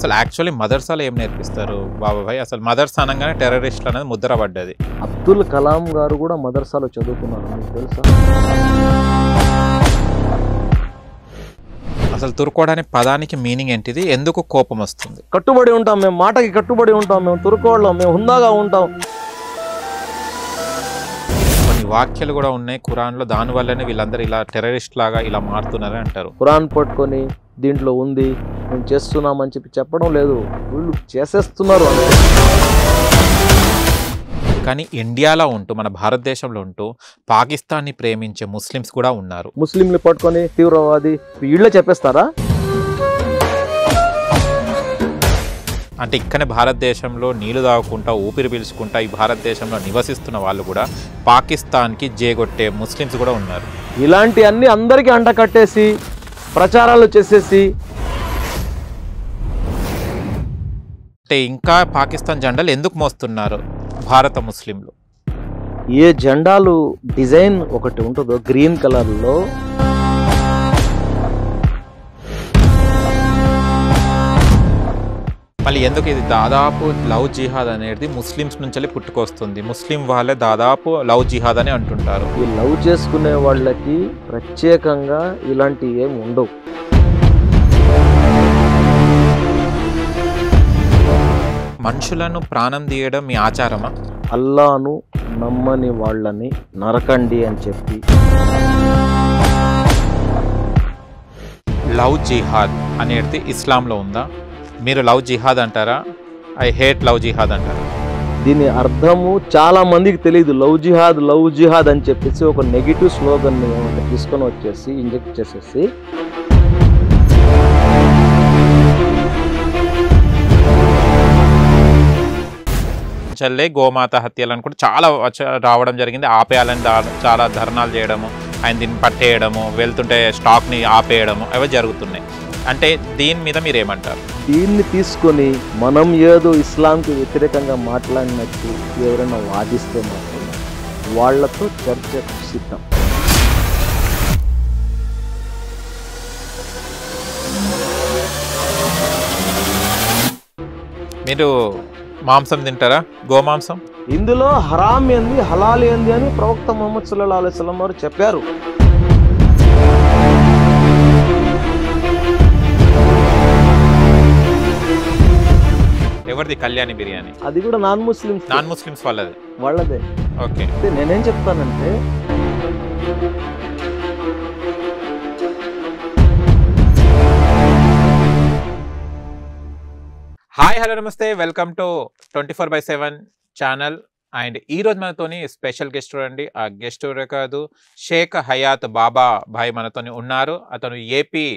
అసలు యాక్చువల్లీ మదర్సాలో ఏం నేర్పిస్తారు బాబాయ్? అసలు మదర్సా అనగానే టెర్రరిస్టులు అనేది ముద్ర పడ్డది. అబ్దుల్ కలాం గారు కూడా మదర్సాలో చదువుకున్నారు, మీకు తెలుసా? అసలు తురుకోవడానికి పదానికి మీనింగ్ ఏంటిది? ఎందుకు కోపం వస్తుంది? కట్టుబడి ఉంటాం మేము, మాటకి కట్టుబడి ఉంటాం మేము, తురుకోళ్ళం మేము, హుందాగా ఉంటాం. కొన్ని వాక్యాలు కూడా ఉన్నాయి ఖురాన్లో, దానివల్లనే వీళ్ళందరూ ఇలా టెర్రరిస్ట్ లాగా ఇలా మారుతున్నారని అంటారు. ఖురాన్ పట్టుకొని దీంట్లో ఉంది మేము చేస్తున్నామని చెప్పడం లేదు, వీళ్ళు చేసేస్తున్నారు. కానీ ఇండియాలో ఉంటూ, మన భారతదేశంలో ఉంటూ పాకిస్తాన్ని ప్రేమించే ముస్లిమ్స్ కూడా ఉన్నారు. ముస్లింలు పట్టుకొని తీవ్రవాది వీళ్ళే చెప్పేస్తారా? అంటే ఇక్కడనే భారతదేశంలో నీళ్లు తాగుకుంటా ఊపిరి పీల్చుకుంటా ఈ భారతదేశంలో నివసిస్తున్న వాళ్ళు కూడా పాకిస్తాన్కి జేగొట్టే ముస్లిమ్స్ కూడా ఉన్నారు. ఇలాంటి అన్ని అందరికీ అంట కట్టేసి ప్రచారాలు చేసేసి అంటే ఇంకా పాకిస్తాన్ జెండాలు ఎందుకు మోస్తున్నారు భారత ముస్లింలు? ఏ జెండాలు డిజైన్ ఒకటి ఉంటుందో గ్రీన్ కలర్లో, మళ్ళీ ఎందుకు ఇది దాదాపు లవ్ జిహాద్ అనేది ముస్లిమ్స్ నుంచి పుట్టుకొస్తుంది. ముస్లిం వాళ్ళే దాదాపు లవ్ జిహాద్ అని అంటుంటారు. ఈ లవ్ చేసుకునే వాళ్ళకి ప్రత్యేకంగా ఇలాంటి ఏమి ఉండవు. మనుషులను ప్రాణం తీయడం మీ ఆచారమా? అల్లాను నమ్మని వాళ్ళని నరకండి అని చెప్పి లవ్ జిహాద్ అనేది ఇస్లాంలో ఉందా? మీరు లవ్ జిహాద్ అంటారా? ఐ హేట్ లవ్ జిహాద్ అంటారా? దీని అర్థము చాలా మందికి తెలియదు. లవ్ జిహాద్ అని చెప్పేసి ఒక నెగిటివ్ స్లోగన్ని తీసుకొని వచ్చేసి ఇంజెక్ట్ చేసేసి చల్లే గోమాత హత్యలను కూడా చాలా రావడం జరిగింది. ఆపేయాలని చాలా ధర్నాలు చేయడము, ఆయన దీన్ని పట్టేయడము, వెళ్తుంటే స్టాక్ని ఆపేయడము అవి జరుగుతున్నాయి. అంటే దీని మీద మీరు ఏమంటారు? దీన్ని తీసుకొని మనం ఏదో ఇస్లాంకి వ్యతిరేకంగా మాట్లాడినట్టు ఎవరైనా వాదిస్తే మాత్రం వాళ్లతో చర్చకు సిద్ధం. మీరు మాంసం తింటారా? గోమాంసం? ఇందులో హరాం ఏంది హలాల్ ఏంది అని ప్రవక్త ముహమ్మద్ సల్లల్లాహు అలైహి వసల్లం వారు చెప్పారు. ఎవరిది కళ్యాణి బిర్యానీ? అది కూడా నాన్ ముస్లిమ్స్ వాళ్ళదే. ఓకే, నేనేం చెప్తానంటే హాయ్ హలో నమస్తే, వెల్కమ్ టు 24/7 ఛానల్. అండ్ ఈరోజు మనతోని స్పెషల్ గెస్ట్ చూడండి. ఆ గెస్ట్ కాదు, షేక్ హయాత్ బాబా భాయ్ మనతోని ఉన్నారు. అతను ఏపీ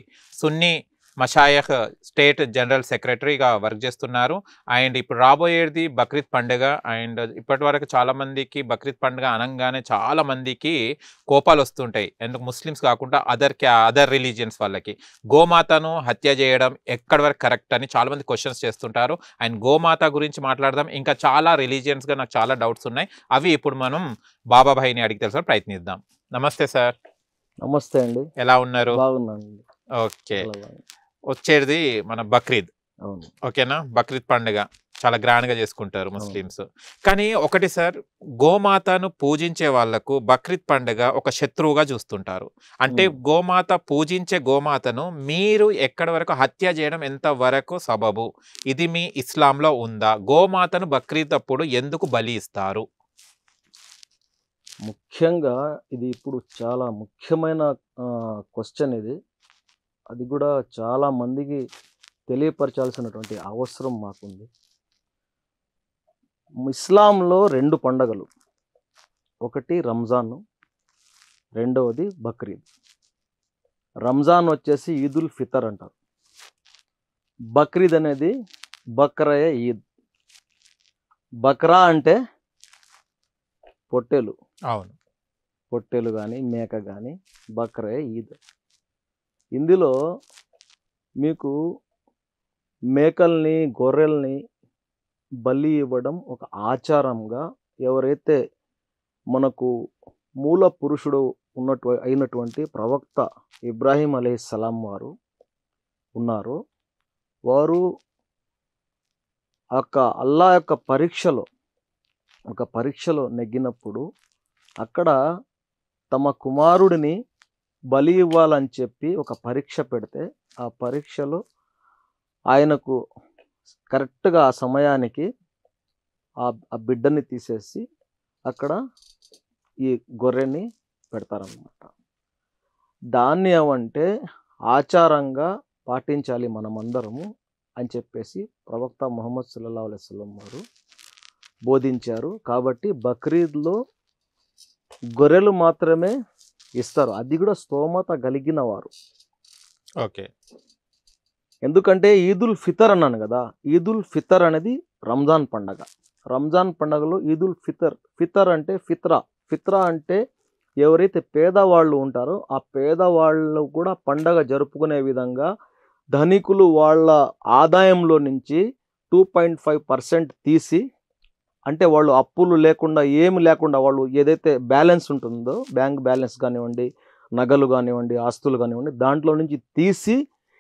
సున్నీ మషాయఖ్ స్టేట్ జనరల్ సెక్రటరీగా వర్క్ చేస్తున్నారు. అండ్ ఇప్పుడు రాబోయేది బక్రీద్ పండుగ. అండ్ ఇప్పటి వరకు చాలామందికి బక్రీద్ పండుగ అనగానే చాలామందికి కోపాలు వస్తుంటాయి. ఎందుకు ముస్లిమ్స్ కాకుండా అదర్ రిలీజియన్స్ వాళ్ళకి గోమాతను హత్య చేయడం ఎక్కడి వరకు కరెక్ట్ అని చాలామంది క్వశ్చన్స్ చేస్తుంటారు. అండ్ గోమాత గురించి మాట్లాడదాం. ఇంకా చాలా రిలీజియన్స్గా నాకు చాలా డౌట్స్ ఉన్నాయి. అవి ఇప్పుడు మనం బాబాభాయిని అడిగి తెలుసుకొని ప్రయత్నిద్దాం. నమస్తే సార్. నమస్తే అండి, ఎలా ఉన్నారు? బాగున్నాను. ఓకే, వచ్చేది మన బక్రీద్. ఓకేనా? బక్రీద్ పండుగ చాలా గ్రాండ్గా చేసుకుంటారు ముస్లిమ్స్. కానీ ఒకటి సార్, గోమాతను పూజించే వాళ్లకు బక్రీద్ పండుగ ఒక శత్రువుగా చూస్తుంటారు. అంటే గోమాత పూజించే గోమాతను మీరు ఎక్కడి వరకు హత్య చేయడం ఎంత వరకు సబబు? ఇది మీ ఇస్లాంలో ఉందా? గోమాతను బక్రీద్ అప్పుడు ఎందుకు బలి ఇస్తారు? ముఖ్యంగా ఇది ఇప్పుడు చాలా ముఖ్యమైన క్వశ్చన్ ఇది. అది కూడా చాలా మందికి తెలియపరచాల్సినటువంటి అవసరం మాకుంది. ఇస్లాంలో 2 పండుగలు, ఒకటి రంజాన్, రెండవది బక్రీద్. రంజాన్ వచ్చేసి ఈదుల్ ఫితర్ అంటారు. బక్రీద్ అనేది బక్రయ ఈద్. బక్రా అంటే పొట్టేలు. అవును, పొట్టేలు కానీ మేక కానీ బక్రయ ఈద్. ఇందులో మీకు మేకల్ని గొర్రెల్ని బలి ఇవ్వడం ఒక ఆచారంగా, ఎవరైతే మనకు మూల పురుషుడు అయినటువంటి ప్రవక్త ఇబ్రాహీం అలైహిస్సలాం వారు ఉన్నారో వారు అల్లా యొక్క పరీక్షలో నెగ్గినప్పుడు అక్కడ తమ కుమారుడిని బలి ఇవ్వాలని చెప్పి ఒక పరీక్ష పెడితే ఆ పరీక్షలో ఆయనకు కరెక్ట్గా ఆ సమయానికి ఆ బిడ్డని తీసేసి అక్కడ ఈ గొర్రెని పెడతారన్నమాట. దాన్ని ఏమంటే ఆచారంగా పాటించాలి మనమందరము అని చెప్పేసి ప్రవక్త ముహమ్మద్ సల్లల్లాహు అలైహి వసల్లం వారు బోధించారు. కాబట్టి బక్రీద్లో గొర్రెలు మాత్రమే ఇస్తారు, అది కూడా స్తోమత కలిగిన వారు. ఓకే. ఎందుకంటే ఈదుల్ ఫితర్ అన్నాను కదా, ఈదుల్ ఫితర్ అనేది రంజాన్ పండగ. రంజాన్ పండగలో ఈదుల్ ఫితర్ అంటే ఫిత్రా అంటే ఎవరైతే పేదవాళ్ళు ఉంటారో ఆ పేదవాళ్ళు కూడా పండగ జరుపుకునే విధంగా ధనికులు వాళ్ళ ఆదాయంలో నుంచి 2.5% తీసి, అంటే వాళ్ళు అప్పులు లేకుండా ఏమి లేకుండా వాళ్ళు ఏదైతే బ్యాలెన్స్ ఉంటుందో బ్యాంక్ బ్యాలెన్స్ కానివ్వండి, నగలు కానివ్వండి, ఆస్తులు కానివ్వండి, దాంట్లో నుంచి తీసి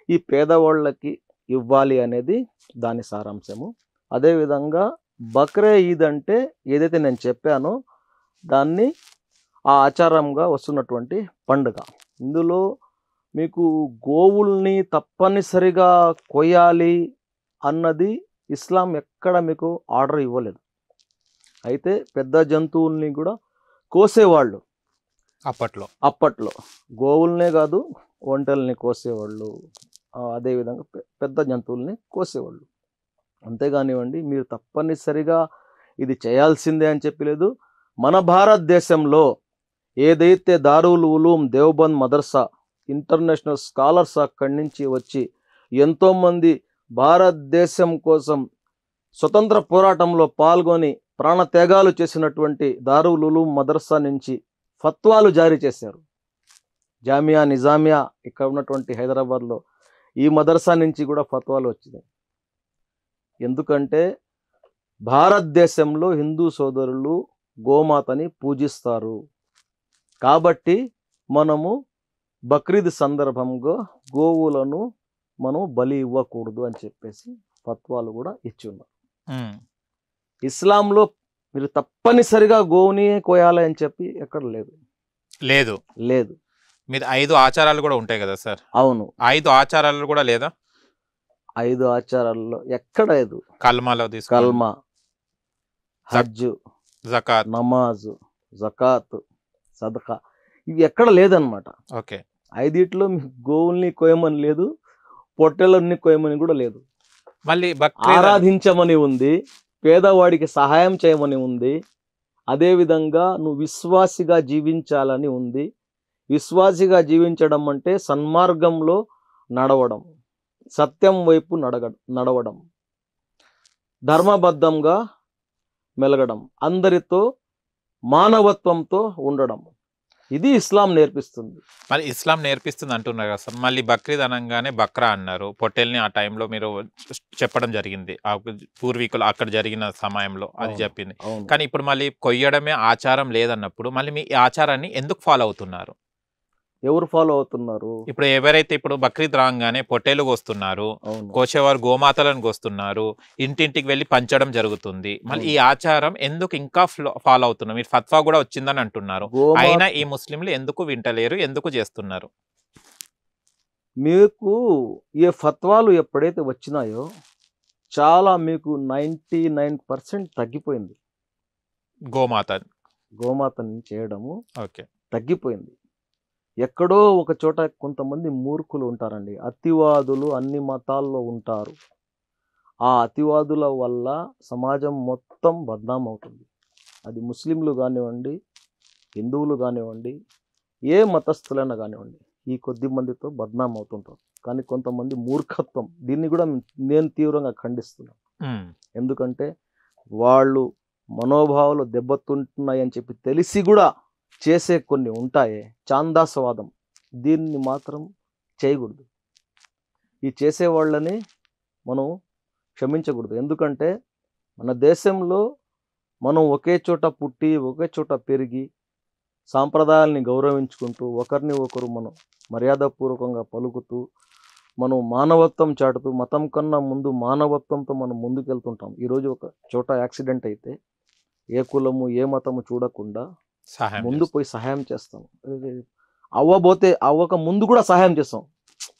ఈ పేదవాళ్ళకి ఇవ్వాలి అనేది దాని సారాంశము. అదేవిధంగా బక్రే ఈద్ అంటే ఏదైతే నేను చెప్పానో దాన్ని ఆ ఆచారంగా వస్తున్నటువంటి పండుగ. ఇందులో మీకు గోవుల్ని తప్పనిసరిగా కొయ్యాలి అన్నది ఇస్లాం ఎక్కడ మీకు ఆర్డర్ ఇవ్వలేదు. అయితే పెద్ద జంతువుల్ని కూడా కోసేవాళ్ళు అప్పట్లో గోవుల్నే కాదు ఒంటెల్ని కోసేవాళ్ళు, అదేవిధంగా పెద్ద జంతువుల్ని కోసేవాళ్ళు. అంతేగానివ్వండి మీరు తప్పనిసరిగా ఇది చేయాల్సిందే అని చెప్పలేదు. మన భారతదేశంలో ఏదైతే దారుల్ ఉలూమ్ దేవబంద్ మదర్సా ఇంటర్నేషనల్ స్కాలర్స్ అక్కడి నుంచి వచ్చి ఎంతోమంది భారతదేశం కోసం స్వతంత్ర పోరాటంలో పాల్గొని ప్రాణత్యాగాలు చేసినటువంటి దారుల్ ఉలూమ్ మదర్సా నుంచి ఫత్వాలు జారీ చేశారు. జామియా నిజామియా ఇక్కడ ఉన్నటువంటి హైదరాబాద్లో ఈ మదర్సా నుంచి కూడా ఫత్వాలు వచ్చినాయి. ఎందుకంటే భారతదేశంలో హిందూ సోదరులు గోమాతని పూజిస్తారు కాబట్టి మనము బక్రీద్ సందర్భంగా గోవులను మనం బలి ఇవ్వకూడదు అని చెప్పేసి ఫత్వాలు కూడా ఇచ్చి ఉన్నారు. ఇస్లాంలో మీరు తప్పనిసరిగా గోవుని కోయాలి అని చెప్పి ఎక్కడ లేదు. మీరు 5 ఆచారాలు కూడా ఉంటాయి కదా సార్? అవును. 5 ఆచారాలు కూడా లేదా? 5 ఆచారాల్లో ఎక్కడ లేదు. కల్మాలో కల్మా, హజ్, జకాత్, నమాజ్, జకాత్, సదకా ఇవి ఎక్కడ లేదనమాట. ఓకే. 5 మీకు గోవుల్ని కోయమని లేదు, పొట్టెలన్నీ కోయమని కూడా లేదు. మళ్ళీ ఆరాధించమని ఉంది, పేదవాడికి సహాయం చేయమని ఉంది, అదేవిధంగా నువ్వు విశ్వాసిగా జీవించాలని ఉంది. విశ్వాసిగా జీవించడం అంటే సన్మార్గంలో నడవడం, సత్యం వైపు నడవడం, ధర్మబద్ధంగా మెలగడం, అందరితో మానవత్వంతో ఉండడం, ఇది ఇస్లాం నేర్పిస్తుంది. మరి ఇస్లాం నేర్పిస్తుంది అంటున్నారు కదా సార్, మళ్ళీ బక్రీద్ అనగానే బక్రా అన్నారు. పొట్టేల్ని ఆ టైంలో మీరు చెప్పడం జరిగింది, ఆ పూర్వీకులు అక్కడ జరిగిన సమయంలో అది చెప్పింది. కానీ ఇప్పుడు మళ్ళీ కొయ్యడమే ఆచారం లేదన్నప్పుడు మళ్ళీ మీ ఆచారాన్ని ఎందుకు ఫాలో అవుతున్నారు? ఎవరు ఫాలో అవుతున్నారు? ఇప్పుడు ఎవరైతే ఇప్పుడు బక్రీద్ రాగానే పొట్టేలు కోస్తున్నారు, కోసేవారు గోమాతలను కోస్తున్నారు, ఇంటింటికి వెళ్ళి పంచడం జరుగుతుంది. మళ్ళీ ఈ ఆచారం ఎందుకు ఇంకా ఫాలో అవుతున్నారు? మీరు ఫత్వా కూడా వచ్చిందని అంటున్నారు, అయినా ఈ ముస్లింలు ఎందుకు వింటలేరు, ఎందుకు చేస్తున్నారు? మీకు ఏ ఫత్వాలు ఎప్పుడైతే వచ్చినాయో చాలా మీకు 99% తగ్గిపోయింది. గోమాతని చేయడము తగ్గిపోయింది. ఎక్కడో ఒక చోట కొంతమంది మూర్ఖులు ఉంటారండి, అతివాదులు అన్ని మతాల్లో ఉంటారు. ఆ అతివాదుల వల్ల సమాజం మొత్తం బద్నాం అవుతుంది. అది ముస్లింలు కానివ్వండి, హిందువులు కానివ్వండి, ఏ మతస్థులైనా కానివ్వండి, ఈ కొద్ది మందితో బద్నాం అవుతుంటారు. కానీ కొంతమంది మూర్ఖత్వం, దీన్ని కూడా నేను తీవ్రంగా ఖండిస్తున్నాను. ఎందుకంటే వాళ్ళు మనోభావాలు దెబ్బతింటున్నాయి అని చెప్పి తెలిసి కూడా చేసే కొన్ని ఉంటాయే, చాందాసవాదం, దీన్ని మాత్రం చేయకూడదు. ఈ చేసేవాళ్ళని మనం క్షమించకూడదు. ఎందుకంటే మన దేశంలో మనం ఒకే చోట పుట్టి ఒకే చోట పెరిగి సాంప్రదాయాల్ని గౌరవించుకుంటూ ఒకరిని ఒకరు మనం మర్యాదపూర్వకంగా పలుకుతూ మనం మానవత్వం చాటుతూ మతం కన్నా ముందు మానవత్వంతో మనం ముందుకెళ్తుంటాం. ఈరోజు ఒక చోట యాక్సిడెంట్ అయితే ఏ కులము ఏ మతము చూడకుండా ముందు పోయి సహాయం చేస్తాం. అవ్వక ముందు కూడా సహాయం చేస్తాం.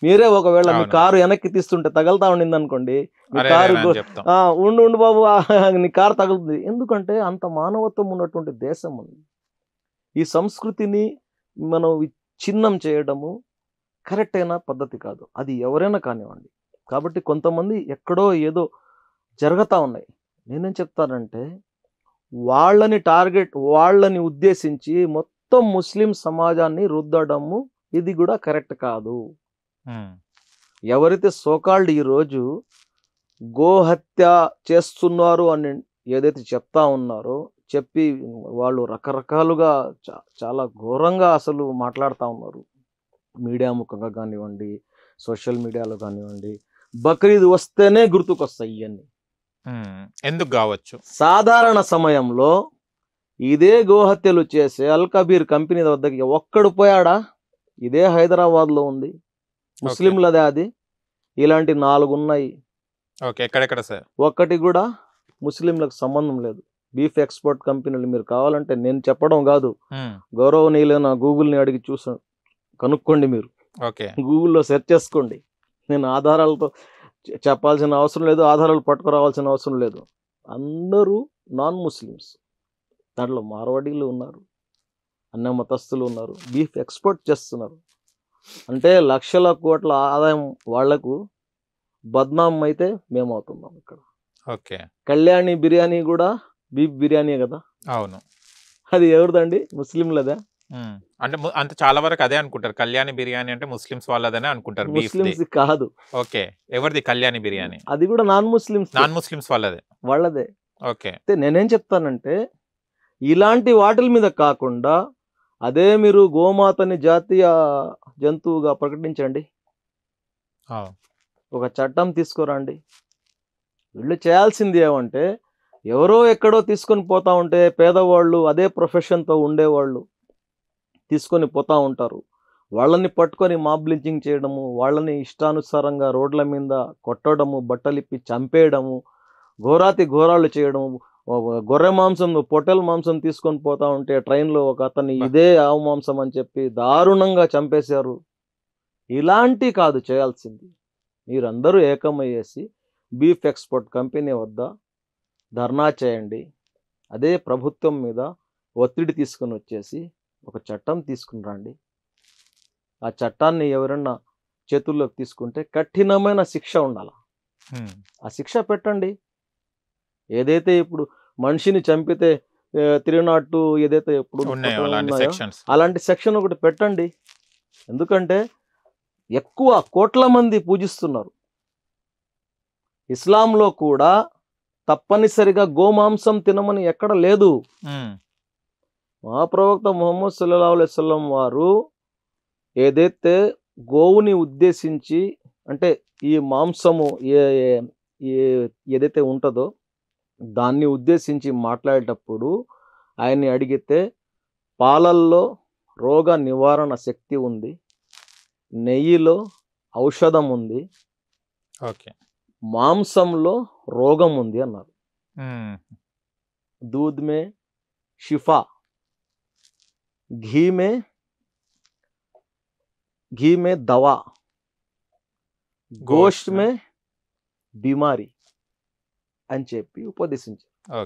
మీరే ఒకవేళ మీ కారు వెనక్కి తీస్తుంటే తగులుతా ఉండింది అనుకోండి, మీ కారు ఉండు బాబు నీ కారు తగులుతుంది. ఎందుకంటే అంత మానవత్వం ఉన్నటువంటి దేశం ఉంది. ఈ సంస్కృతిని మనం విచ్ఛిన్నం చేయడము కరెక్ట్ అయిన పద్ధతి కాదు. అది ఎవరైనా కానివ్వండి. కాబట్టి కొంతమంది ఎక్కడో ఏదో జరుగుతూ ఉన్నాయి. నేనేం చెప్తానంటే వాళ్ళని ఉద్దేశించి మొత్తం ముస్లిం సమాజాన్ని రుద్దడము ఇది కూడా కరెక్ట్ కాదు. ఎవరైతే సోకాల్డ్ ఈరోజు గోహత్య చేస్తున్నారు అని ఏదైతే చెప్తా ఉన్నారో, చెప్పి వాళ్ళు రకరకాలుగా చాలా ఘోరంగా అసలు మాట్లాడుతూ ఉన్నారు. మీడియా ముఖంగా కానివ్వండి, సోషల్ మీడియాలో కానివ్వండి. బక్రీద్ వస్తేనే గుర్తుకొస్తాయి ఇవన్నీ. ఎందుకు కావచ్చు? సాధారణ సమయంలో ఇదే గోహత్యలు చేసే అల్కబీర్ కంపెనీ వద్దకి ఒక్కడు పోయాడా? ఇదే హైదరాబాద్లో ఉంది, ముస్లింలదే అది. ఇలాంటి 4 ఉన్నాయి. ఎక్కడెక్కడ సార్? ఒక్కటి కూడా ముస్లింలకు సంబంధం లేదు. బీఫ్ ఎక్స్పోర్ట్ కంపెనీలు మీరు కావాలంటే నేను చెప్పడం కాదు, గౌరవనీయులైన గూగుల్ని అడిగి కనుక్కోండి. మీరు గూగుల్లో సెర్చ్ చేసుకోండి. నేను ఆధారాలతో చెప్పాల్సిన అవసరం లేదు, ఆధారాలు పట్టుకురావాల్సిన అవసరం లేదు. అందరూ నాన్ ముస్లిమ్స్. దాంట్లో మార్వాడీలు ఉన్నారు, అన్న మతస్థులు ఉన్నారు. బీఫ్ ఎక్స్పోర్ట్ చేస్తున్నారు. అంటే లక్షల కోట్ల ఆదాయం వాళ్లకు బద్నాం అయితే మేము అవుతున్నాం ఇక్కడ. కళ్యాణి బిర్యానీ కూడా బీఫ్ బిర్యానీ కదా? అవును. అది ఎవరిదండి? ముస్లింలదే. అంటే చాలా వరకు అదే అనుకుంటారు. కళ్యాణి బిర్యానీ అంటే ముస్లిమ్స్ వాళ్ళదనే అనుకుంటారు. ముస్లిమ్స్ కాదు. ఎవరిది కళ్యాణి బిర్యానీ? అది కూడా నాన్ ముస్లిమ్స్ వాళ్ళదే. నేనేం చెప్తానంటే ఇలాంటి వాటిల మీద కాకుండా అదే మీరు గోమాతని జాతీయ జంతువుగా ప్రకటించండి, ఒక చట్టం తీసుకురండి. వీళ్ళు చేయాల్సింది ఏమంటే ఎవరో ఎక్కడో తీసుకొని పోతా ఉంటే పేదవాళ్ళు అదే ప్రొఫెషన్తో ఉండేవాళ్ళు తీసుకొని పోతా ఉంటారు. వాళ్ళని పట్టుకొని మాబ్ బ్లీచింగ్ చేయడము, వాళ్ళని ఇష్టానుసారంగా రోడ్ల మీద కొట్టడము, బట్టలిప్పి చంపేయడము, ఘోరాతి ఘోరాలు చేయడము. గొర్రె మాంసం, పొట్టెల మాంసం తీసుకొని పోతా ఉంటే ట్రైన్లో ఒక అతన్ని ఇదే ఆవు మాంసం అని చెప్పి దారుణంగా చంపేశారు. ఇలాంటి కాదు చేయాల్సింది. మీరందరూ ఏకమయ్యేసి బీఫ్ ఎక్స్పోర్ట్ కంపెనీ వద్ద ధర్నా చేయండి. అదే ప్రభుత్వం మీద ఒత్తిడి తీసుకొని వచ్చేసి ఒక చట్టం తీసుకుని రండి. ఆ చట్టాన్ని ఎవరన్నా చేతుల్లోకి తీసుకుంటే కఠినమైన శిక్ష ఉండాలి. ఆ శిక్ష పెట్టండి. ఏదైతే ఇప్పుడు మనిషిని చంపితే 302 ఏదైతే ఎప్పుడు అలాంటి సెక్షన్ ఒకటి పెట్టండి. ఎందుకంటే ఎక్కువ కోట్ల మంది పూజిస్తున్నారు. ఇస్లాంలో కూడా తప్పనిసరిగా గోమాంసం తినమని ఎక్కడ లేదు. మహాప్రవక్త ముహమ్మద్ సల్లల్లాహు అలైహి వసల్లం వారు ఏదైతే గోవుని ఉద్దేశించి, అంటే ఈ మాంసము ఏదైతే ఉంటుందో దాన్ని ఉద్దేశించి మాట్లాడేటప్పుడు ఆయన్ని అడిగితే పాలల్లో రోగ నివారణ శక్తి ఉంది, నెయ్యిలో ఔషధం ఉంది, మాంసంలో రోగం ఉంది అన్నారు. दूध में शिफा, घी में दवा, गोश्त में बीमारी అని చెప్పి ఉపదేశించారు.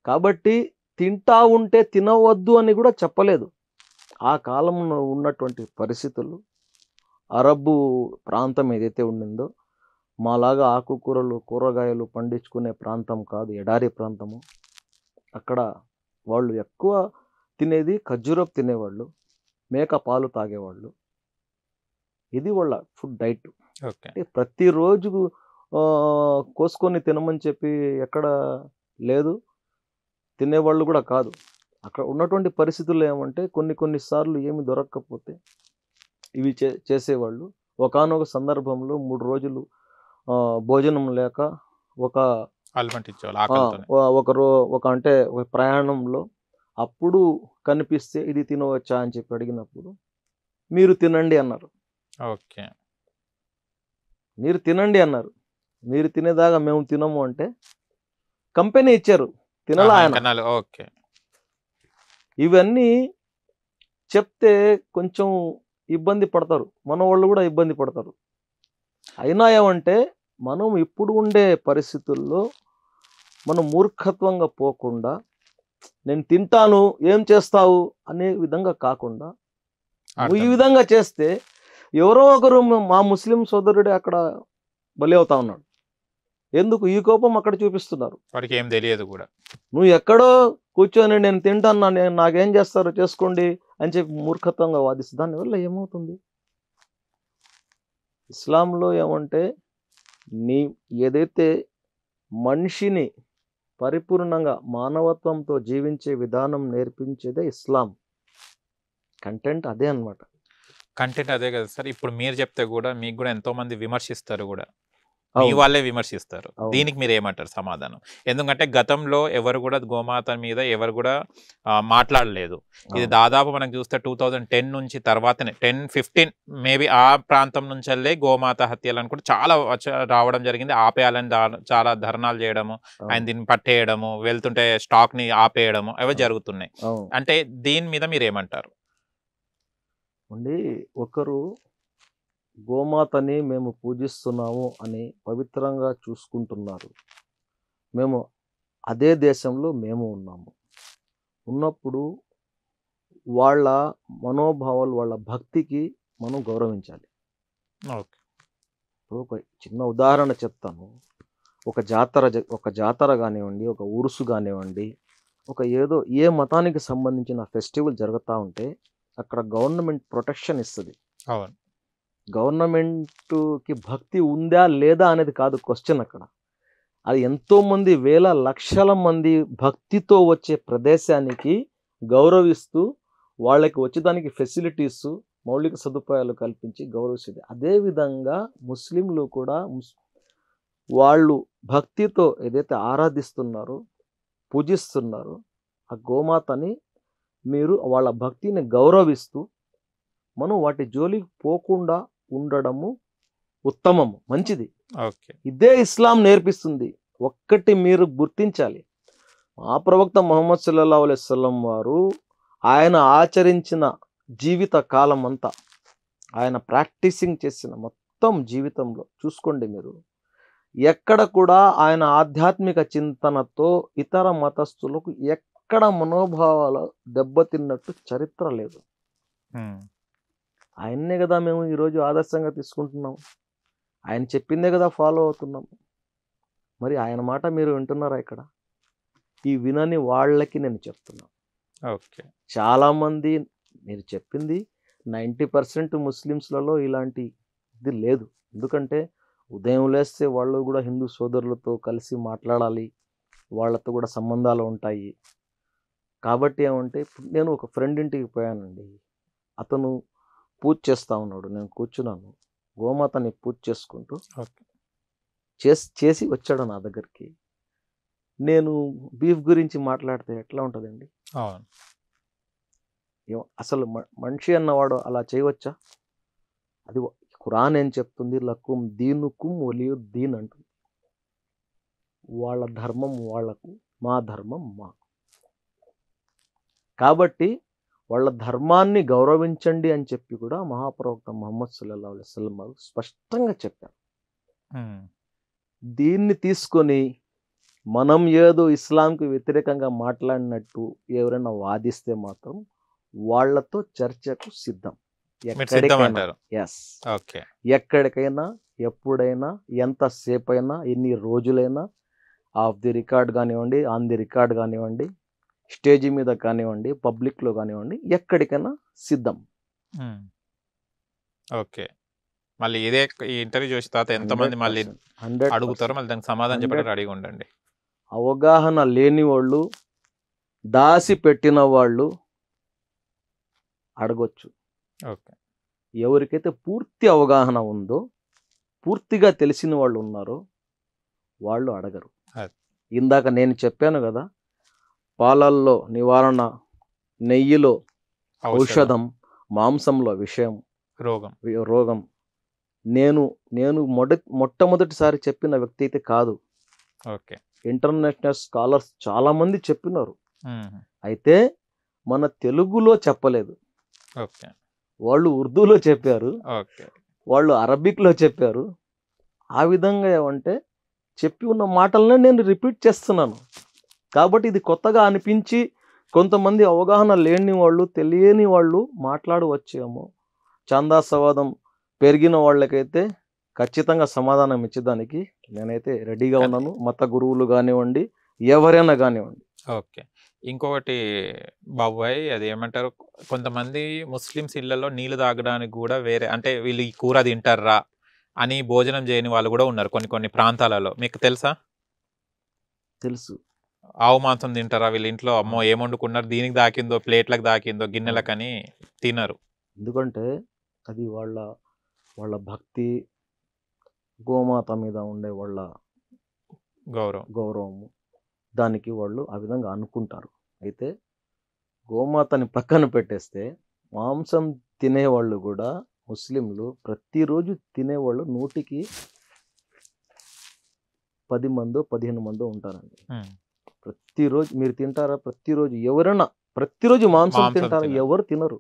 కాబట్టి తింటా ఉంటే తినవద్దు అని కూడా చెప్పలేదు. ఆ కాలంలో ఉన్నటువంటి పరిస్థితులు, అరబ్బు ప్రాంతం ఏదైతే ఉండిందో మాలాగా ఆకుకూరలు కూరగాయలు పండించుకునే ప్రాంతం కాదు, ఎడారి ప్రాంతము. అక్కడ వాళ్ళు ఎక్కువ తినేది ఖర్జూరపు తినేవాళ్ళు, మేక పాలు తాగేవాళ్ళు. ఇది వాళ్ళ ఫుడ్ డైట్. అంటే ప్రతిరోజు కోసుకొని తినమని చెప్పి ఎక్కడ లేదు, తినేవాళ్ళు కూడా కాదు. అక్కడ ఉన్నటువంటి పరిస్థితులు ఏమంటే కొన్నిసార్లు ఏమి దొరకకపోతే ఇవి చేసేవాళ్ళు. ఒకానొక సందర్భంలో 3 రోజులు భోజనం లేక ఒక ప్రయాణంలో అప్పుడు కనిపిస్తే ఇది తినవచ్చా అని చెప్పి అడిగినప్పుడు మీరు తినండి అన్నారు. మీరు తినండి అన్నారు. మీరు తినేదాకా మేము తినము అంటే కంపెనీ ఇచ్చారు, తినలా ఆయన. ఓకే. ఇవన్నీ చెప్తే కొంచెం ఇబ్బంది పడతారు, మన వాళ్ళు కూడా ఇబ్బంది పడతారు. అయినా ఏమంటే మనం ఇప్పుడు ఉండే పరిస్థితుల్లో మనం మూర్ఖత్వంగా పోకుండా, నేను తింటాను ఏం చేస్తావు అనే విధంగా కాకుండా నువ్వు ఈ విధంగా చేస్తే ఎవరో ఒకరు మా ముస్లిం సోదరుడే అక్కడ బలి అవుతా ఉన్నాడు. ఎందుకు ఈ కోపం అక్కడ చూపిస్తున్నారు? వాడికి ఏం తెలియదు కూడా. నువ్వు ఎక్కడో కూర్చొని నేను తింటాను, నాకేం చేస్తారో చేసుకోండి అని చెప్పి మూర్ఖత్వంగా వాదిస్తే దానివల్ల ఏమవుతుంది? ఇస్లాంలో ఏమంటే నీ ఏదైతే మనిషిని పరిపూర్ణంగా మానవత్వంతో జీవించే విధానం నేర్పించేదే ఇస్లాం. కంటెంట్ అదే అన్నమాట. కంటెంట్ అదే కదా సార్. ఇప్పుడు మీరు చెప్తే కూడా మీకు కూడా ఎంతో మంది విమర్శిస్తారు కూడా, మీ వాళ్ళే విమర్శిస్తారు. దీనికి మీరు ఏమంటారు సమాధానం? ఎందుకంటే గతంలో ఎవరు కూడా గోమాత మీద ఎవరు కూడా మాట్లాడలేదు. ఇది దాదాపు మనం చూస్తే 2010 నుంచి తర్వాతనే 10-15 మేబీ ఆ ప్రాంతం నుంచి గోమాత హత్యలను కూడా చాలా రావడం జరిగింది. ఆపేయాలని చాలా ధర్నాలు చేయడము, ఆయన దీన్ని పట్టేయడము, వెళ్తుంటే స్టాక్ ని ఆపేయడము అవి జరుగుతున్నాయి. అంటే దీని మీద మీరు ఏమంటారు? ఒకరు గోమాతని మేము పూజిస్తున్నాము అని పవిత్రంగా చూసుకుంటున్నారు. మేము అదే దేశంలో మేము ఉన్నప్పుడు వాళ్ళ మనోభావాలు, వాళ్ళ భక్తికి మనం గౌరవించాలి. ఓకే. ఒక చిన్న ఉదాహరణ చెప్తాను. ఒక జాతర కానివ్వండి, ఒక ఉరుసు కానివ్వండి, ఏదో ఏ మతానికి సంబంధించిన ఫెస్టివల్ జరుగుతూ ఉంటే అక్కడ గవర్నమెంట్ ప్రొటెక్షన్ ఇస్తుంది. అవును. గవర్నమెంట్కి భక్తి ఉందా లేదా అనేది కాదు క్వశ్చన్ అక్కడ. అది ఎంతోమంది వేల లక్షల మంది భక్తితో వచ్చే ప్రదేశానికి గౌరవిస్తూ వాళ్ళకి వచ్చేదానికి ఫెసిలిటీస్, మౌలిక సదుపాయాలు కల్పించి గౌరవిస్తుంది. అదేవిధంగా ముస్లింలు కూడా వాళ్ళు భక్తితో ఏదైతే ఆరాధిస్తున్నారో, పూజిస్తున్నారో ఆ గోమాతని మీరు వాళ్ళ భక్తిని గౌరవిస్తూ మనం వాటి జోలికి పోకుండా ఉండడము ఉత్తమము, మంచిది. ఇదే ఇస్లాం నేర్పిస్తుంది. ఒక్కటి మీరు గుర్తించాలి, ఆ ప్రవక్త ముహమ్మద్ సల్లల్లాహు అలైహి వసల్లం వారు ఆయన ఆచరించిన జీవిత కాలం అంతా, ఆయన ప్రాక్టీసింగ్ చేసిన మొత్తం జీవితంలో చూసుకోండి మీరు, ఎక్కడ కూడా ఆయన ఆధ్యాత్మిక చింతనతో ఇతర మతస్థులకు ఎక్కడ మనోభావాలు దెబ్బతిన్నట్టు చరిత్ర లేదు. ఆయన్నే కదా మేము ఈరోజు ఆదర్శంగా తీసుకుంటున్నాం, ఆయన చెప్పిందే కదా ఫాలో అవుతున్నాం. మరి ఆయన మాట మీరు వింటున్నారా? ఇక్కడ ఈ వినని వాళ్ళకి నేను చెప్తున్నాను. ఓకే. చాలామంది మీరు చెప్పింది 90% ముస్లిమ్స్లలో ఇలాంటి ఇది లేదు. ఎందుకంటే ఉదయం లేస్తే వాళ్ళు కూడా హిందూ సోదరులతో కలిసి మాట్లాడాలి, వాళ్ళతో కూడా సంబంధాలు ఉంటాయి. కాబట్టి ఏమంటే నేను ఒక ఫ్రెండ్ ఇంటికి పోయానండి, అతను పూజ చేస్తూ ఉన్నాడు, నేను కూర్చున్నాను, గోమాతని పూజ చేసుకుంటూ చేసి వచ్చాడు నా దగ్గరికి. నేను బీఫ్ గురించి మాట్లాడితే ఎట్లా ఉంటుందండి? అసలు మనిషి అన్నవాడు అలా చేయవచ్చా? అది ఖురాన్ ఏం చెప్తుంది? లకుం దీనుకుం వలియుద్దీన్ అంటుంది. వాళ్ళ ధర్మం వాళ్లకు, మా ధర్మం మాకు. కాబట్టి వాళ్ళ ధర్మాన్ని గౌరవించండి అని చెప్పి కూడా మహాప్రవక్త ముహమ్మద్ సల్లల్లాహు అలైహి వసల్లం వారు స్పష్టంగా చెప్పారు. దీన్ని తీసుకొని మనం ఏదో ఇస్లాంకి వ్యతిరేకంగా మాట్లాడినట్టు ఎవరైనా వాదిస్తే మాత్రం వాళ్లతో చర్చకు సిద్ధం. ఎక్కడికైనా, ఎప్పుడైనా, ఎంతసేపు అయినా, ఎన్ని రోజులైనా, ఆఫ్ ది రికార్డ్ కానివ్వండి, ఆన్ ది రికార్డ్ కానివ్వండి, స్టేజ్ మీద కానివ్వండి, పబ్లిక్లో కానివ్వండి, ఎక్కడికైనా సిద్ధం. ఓకే. మళ్ళీ ఇదే ఈ ఇంటర్వ్యూ చూసిన తర్వాత ఎంతమంది మళ్ళీ అడుగుతారో మళ్ళీ దానికి సమాధానం చెప్పడానికి రెడీగా ఉండండి. అవగాహన లేని వాళ్ళు, దాసి పెట్టిన వాళ్ళు అడగొచ్చు. ఓకే. ఎవరికైతే పూర్తి అవగాహన ఉందో, పూర్తిగా తెలిసిన వాళ్ళు ఉన్నారో వాళ్ళు అడగరు. ఇందాక నేను చెప్పాను కదా, పాలల్లో నివారణ, నెయ్యిలో ఔషధం, మాంసంలో విషయం, రోగం. నేను నేను మొట్టమొదటిసారి చెప్పిన వ్యక్తి అయితే కాదు. ఓకే. ఇంటర్నేషనల్ స్కాలర్స్ చాలా మంది చెప్పినారు. మ్మ్. అయితే మన తెలుగులో చెప్పలేదు. ఓకే. వాళ్ళు ఉర్దూలో చెప్పారు, ఓకే. వాళ్ళు అరబిక్లో చెప్పారు. ఆ విధంగా ఏమంటే చెప్పి ఉన్న మాటలనే నేను రిపీట్ చేస్తున్నాను. కాబట్టి ఇది కొత్తగా అనిపించి కొంతమంది అవగాహన లేని వాళ్ళు, తెలియని వాళ్ళు మాట్లాడవచ్చేమో. ఛాందాసవాదం పెరిగిన వాళ్ళకైతే ఖచ్చితంగా సమాధానం ఇచ్చేదానికి నేనైతే రెడీగా ఉన్నాను. మత గురువులు కానివ్వండి, ఎవరైనా కానివ్వండి. ఓకే. ఇంకొకటి బాబాయ్, అది ఏమంటారు, కొంతమంది ముస్లిమ్స్ ఇళ్లలో నీళ్లు తాగడానికి కూడా వేరే, అంటే వీళ్ళు ఈ కూర తింటారా అని భోజనం చేయని వాళ్ళు కూడా ఉన్నారు కొన్ని కొన్ని ప్రాంతాలలో. మీకు తెలుసా? తెలుసు. ఆవు మాంసం తింటారా వీళ్ళ ఇంట్లో, అమ్మో ఏం వండుకున్నారు, దీనికి దాకిందో, ప్లేట్లకు దాకిందో, గిన్నెలకని తినరు. ఎందుకంటే అది వాళ్ళ వాళ్ళ భక్తి, గోమాత మీద ఉండే వాళ్ళ గౌరవము, దానికి వాళ్ళు ఆ విధంగా అనుకుంటారు. అయితే గోమాతని పక్కన పెట్టేస్తే మాంసం తినేవాళ్ళు కూడా ముస్లింలు ప్రతిరోజు తినేవాళ్ళు 100కి 10 మందో 15 మందో ఉంటారండి. ప్రతిరోజు మీరు తింటారా? ప్రతిరోజు ఎవరైనా ప్రతిరోజు మాంసం తింటారా? ఎవరు తినరు.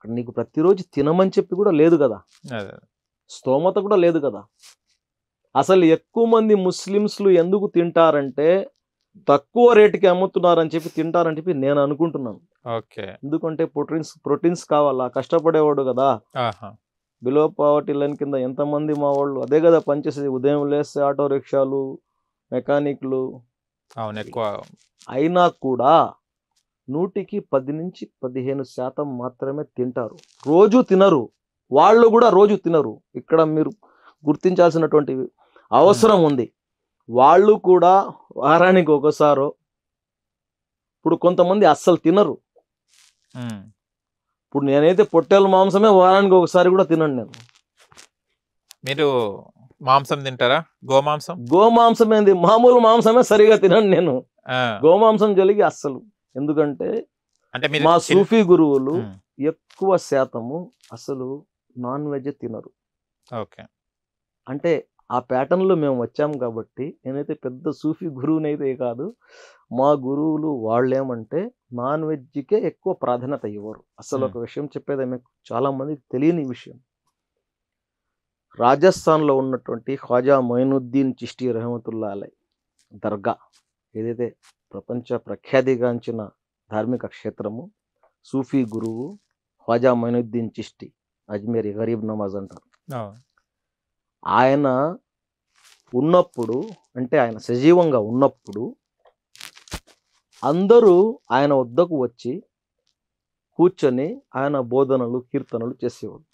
నీకు ప్రతిరోజు తినమని చెప్పి కూడా లేదు కదా, స్తోమత కూడా లేదు కదా. అసలు ఎక్కువ మంది ముస్లిమ్స్లు ఎందుకు తింటారంటే తక్కువ రేటుకి అమ్ముతున్నారని చెప్పి తింటారని చెప్పి నేను అనుకుంటున్నాను. ఓకే. ఎందుకంటే ప్రోటీన్స్ కావాలా, కష్టపడేవాడు కదా. బిలో పావర్టీ లైన్ కింద ఎంతమంది మా వాళ్ళు అదే కదా పనిచేసేది. ఉదయం లేస్తే ఆటో రిక్షాలు, మెకానిక్లు. ఎక్కువ అయినా కూడా 100కి 10 నుంచి 15% మాత్రమే తింటారు. రోజు తినరు. వాళ్ళు కూడా రోజు తినరు. ఇక్కడ మీరు గుర్తించాల్సినటువంటి అవసరం ఉంది. వాళ్ళు కూడా వారానికి ఒకసారో, ఇప్పుడు కొంతమంది అస్సలు తినరు. ఇప్పుడు నేనైతే పొట్టేల మాంసమే వారానికి ఒకసారి కూడా తినండి నేను. మీరు మాంసం తింటారా? గోమాంసం? గోమాంసం ఏంది, మామూలు మాంసమే సరిగా తినండి నేను. గోమాంసం జలిగి అస్సలు. ఎందుకంటే మా సూఫీ గురువులు ఎక్కువ శాతము అసలు నాన్ వెజ్ తినరు. ఓకే. అంటే ఆ ప్యాటర్న్లో మేము వచ్చాము కాబట్టి నేనైతే పెద్ద సూఫీ గురువునైతే కాదు. మా గురువులు వాళ్ళేమంటే నాన్ వెజ్కే ఎక్కువ ప్రాధాన్యత ఇవ్వరు. అసలు ఒక విషయం చెప్పేది మీకు చాలా మందికి తెలియని విషయం. రాజస్థాన్లో ఉన్నటువంటి ఖ్వాజా మొయినుద్దీన్ చిష్టి రహమతుల్లా అలై దర్గా ఏదైతే ప్రపంచ ప్రఖ్యాతిగాంచిన ధార్మిక క్షేత్రము, సూఫీ గురువు ఖ్వాజా మొయినుద్దీన్ చిష్టి, అజ్మీరీ గరీబ్ నవాజ్ అంటారు. ఆయన ఉన్నప్పుడు, అంటే ఆయన సజీవంగా ఉన్నప్పుడు అందరూ ఆయన వద్దకు వచ్చి కూర్చొని ఆయన బోధనలు, కీర్తనలు చేసేవాడు.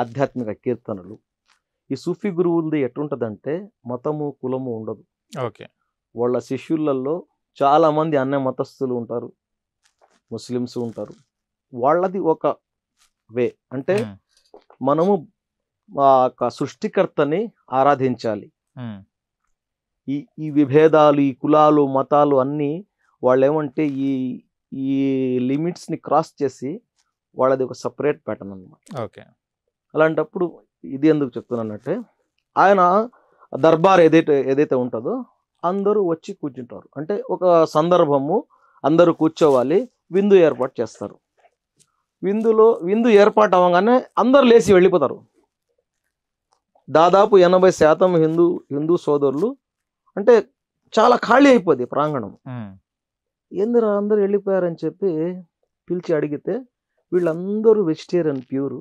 ఆధ్యాత్మిక కీర్తనలు. ఈ సూఫీ గురువులది ఎట్లుంటదంటే మతము, కులము ఉండదు. ఓకే. వాళ్ళ శిష్యులలో చాలా మంది అన్య మతస్థులు ఉంటారు, ముస్లిమ్స్ ఉంటారు. వాళ్ళది ఒక వే, అంటే మనము ఆ సృష్టికర్తని ఆరాధించాలి. ఈ విభేదాలు, ఈ కులాలు, మతాలు అన్నీ వాళ్ళు ఏమంటే ఈ లిమిట్స్ని క్రాస్ చేసి వాళ్ళది ఒక సపరేట్ ప్యాటర్న్ అన్నమాట. ఓకే. అలాంటప్పుడు ఇది ఎందుకు చెప్తున్నానంటే ఆయన దర్బార్ ఏదైతే ఉంటుందో అందరూ వచ్చి కూర్చుంటారు. అంటే ఒక సందర్భము, అందరూ కూర్చోవాలి, విందు ఏర్పాటు చేస్తారు. విందు ఏర్పాటు అవ్వగానే అందరూ లేచి వెళ్ళిపోతారు. దాదాపు 80% హిందూ సోదరులు, అంటే చాలా ఖాళీ అయిపోద్ది ప్రాంగణం. ఏందిరా అందరూ వెళ్ళిపోయారని చెప్పి పిలిచి అడిగితే వీళ్ళందరూ వెజిటేరియన్ ప్యూరు,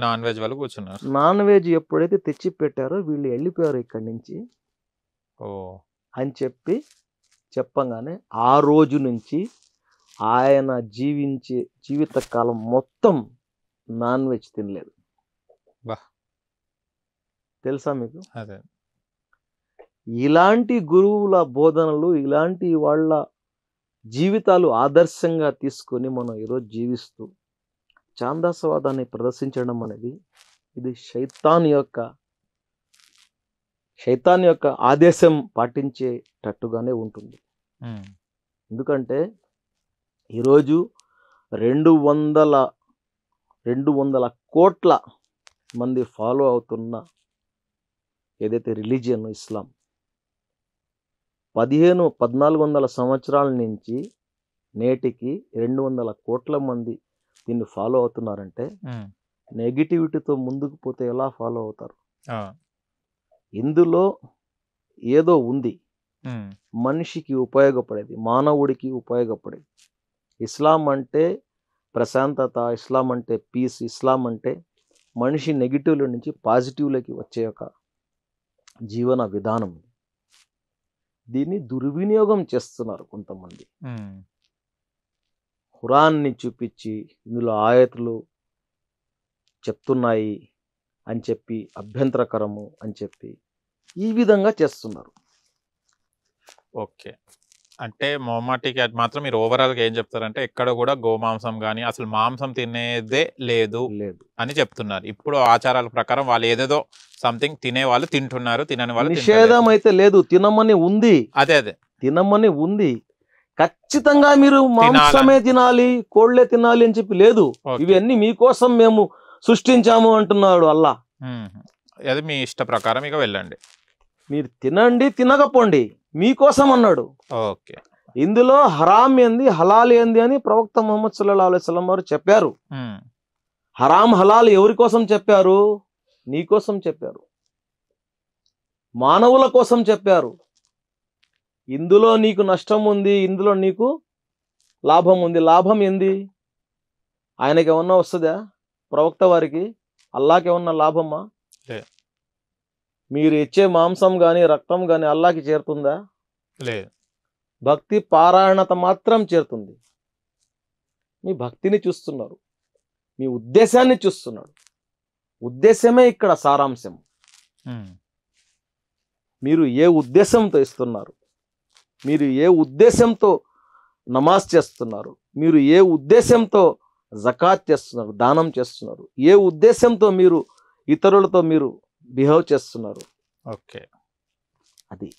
నాన్ వెజ్ వాళ్ళు కూర్చున్నారు. నాన్ వెజ్ ఎప్పుడైతే తెచ్చి పెట్టారో వీళ్ళు వెళ్ళిపోయారు ఇక్కడి నుంచి అని చెప్పి చెప్పంగానే ఆ రోజు నుంచి ఆయన జీవించే జీవితకాలం మొత్తం నాన్ వెజ్ తినలేదు. తెలుసా మీకు? అదే. ఇలాంటి గురువుల బోధనలు, ఇలాంటి వాళ్ళ జీవితాలు ఆదర్శంగా తీసుకొని మనం ఈరోజు జీవిస్తూ ఛాందాసవాదాన్ని ప్రదర్శించడం అనేది ఇది శైతాన్ యొక్క ఆదేశం పాటించేటట్టుగానే ఉంటుంది. ఎందుకంటే ఈరోజు 200 కోట్ల మంది ఫాలో అవుతున్న ఏదైతే రిలీజియన్ ఇస్లాం 1400 సంవత్సరాల నుంచి నేటికి 200 కోట్ల మంది దీన్ని ఫాలో అవుతున్నారంటే నెగిటివిటీతో ముందుకు పోతే ఎలా ఫాలో అవుతారు? ఇందులో ఏదో ఉంది, మనిషికి ఉపయోగపడేది, మానవుడికి ఉపయోగపడేది. ఇస్లాం అంటే ప్రశాంతత, ఇస్లాం అంటే పీస్, ఇస్లాం అంటే మనిషి నెగిటివ్ల నుంచి పాజిటివ్లోకి వచ్చే ఒక జీవన విధానం. దీన్ని దుర్వినియోగం చేస్తున్నారు కొంతమంది. ఖురాన్ని చూపించి ఇందులో ఆయతులు చెప్తున్నాయి అని చెప్పి, అభ్యంతరకరము అని చెప్పి ఈ విధంగా చేస్తున్నారు. ఓకే, అంటే మొహమ్మటికి అది మాత్రం మీరు ఓవరాల్గా ఏం చెప్తారంటే ఎక్కడ కూడా గోమాంసం కానీ అసలు మాంసం తినేదే లేదు అని చెప్తున్నారు. ఇప్పుడు ఆచారాల ప్రకారం వాళ్ళు ఏదేదో సంథింగ్ తినే వాళ్ళు తింటున్నారు, తినని వాళ్ళు నిషేధం అయితే లేదు, తినమని ఉంది. అదే తినమని ఉంది. ఖచ్చితంగా మీరు మాంసమే తినాలి, కోళ్లే తినాలి అని చెప్పి లేదు. ఇవన్నీ మీకోసం మేము సృష్టించాము అంటున్నాడు అల్లా. అది మీ ఇష్ట ప్రకారం ఇక వెళ్ళండి, మీరు తినండి, తినకపోండి, మీకోసం అన్నాడు. ఓకే, ఇందులో హరాం ఏంది, హలాల్ ఏంది అని ప్రవక్త ముహమ్మద్ సల్లల్లాహు అలైహి వసల్లం వారు చెప్పారు. హరాం హలాల్ ఎవరి కోసం చెప్పారు? నీ కోసం చెప్పారు, మానవుల కోసం చెప్పారు. ఇందులో నీకు నష్టం ఉంది, ఇందులో నీకు లాభం ఉంది. లాభం ఏంది? ఆయనకి ఏమన్నా వస్తుందా? ప్రవక్త వారికి, అల్లాకి ఏమన్నా లాభమా? మీరు ఇచ్చే మాంసం కానీ రక్తం కానీ అల్లాకి చేరుతుందా? లేదు. భక్తి పారాయణత మాత్రం చేరుతుంది. మీ భక్తిని చూస్తున్నారు, మీ ఉద్దేశాన్ని చూస్తున్నాడు. ఉద్దేశమే ఇక్కడ సారాంశం. మీరు ఏ ఉద్దేశంతో ఇస్తున్నారు, మీరు ఏ ఉద్దేశంతో నమాజ్ చేస్తున్నారు, మీరు ఏ ఉద్దేశంతో జకాత్ చేస్తున్నారు, దానం చేస్తున్నారు, ఏ ఉద్దేశంతో మీరు ఇతరులతో మీరు బిహేవ్ చేస్తున్నారు. ఓకే, అది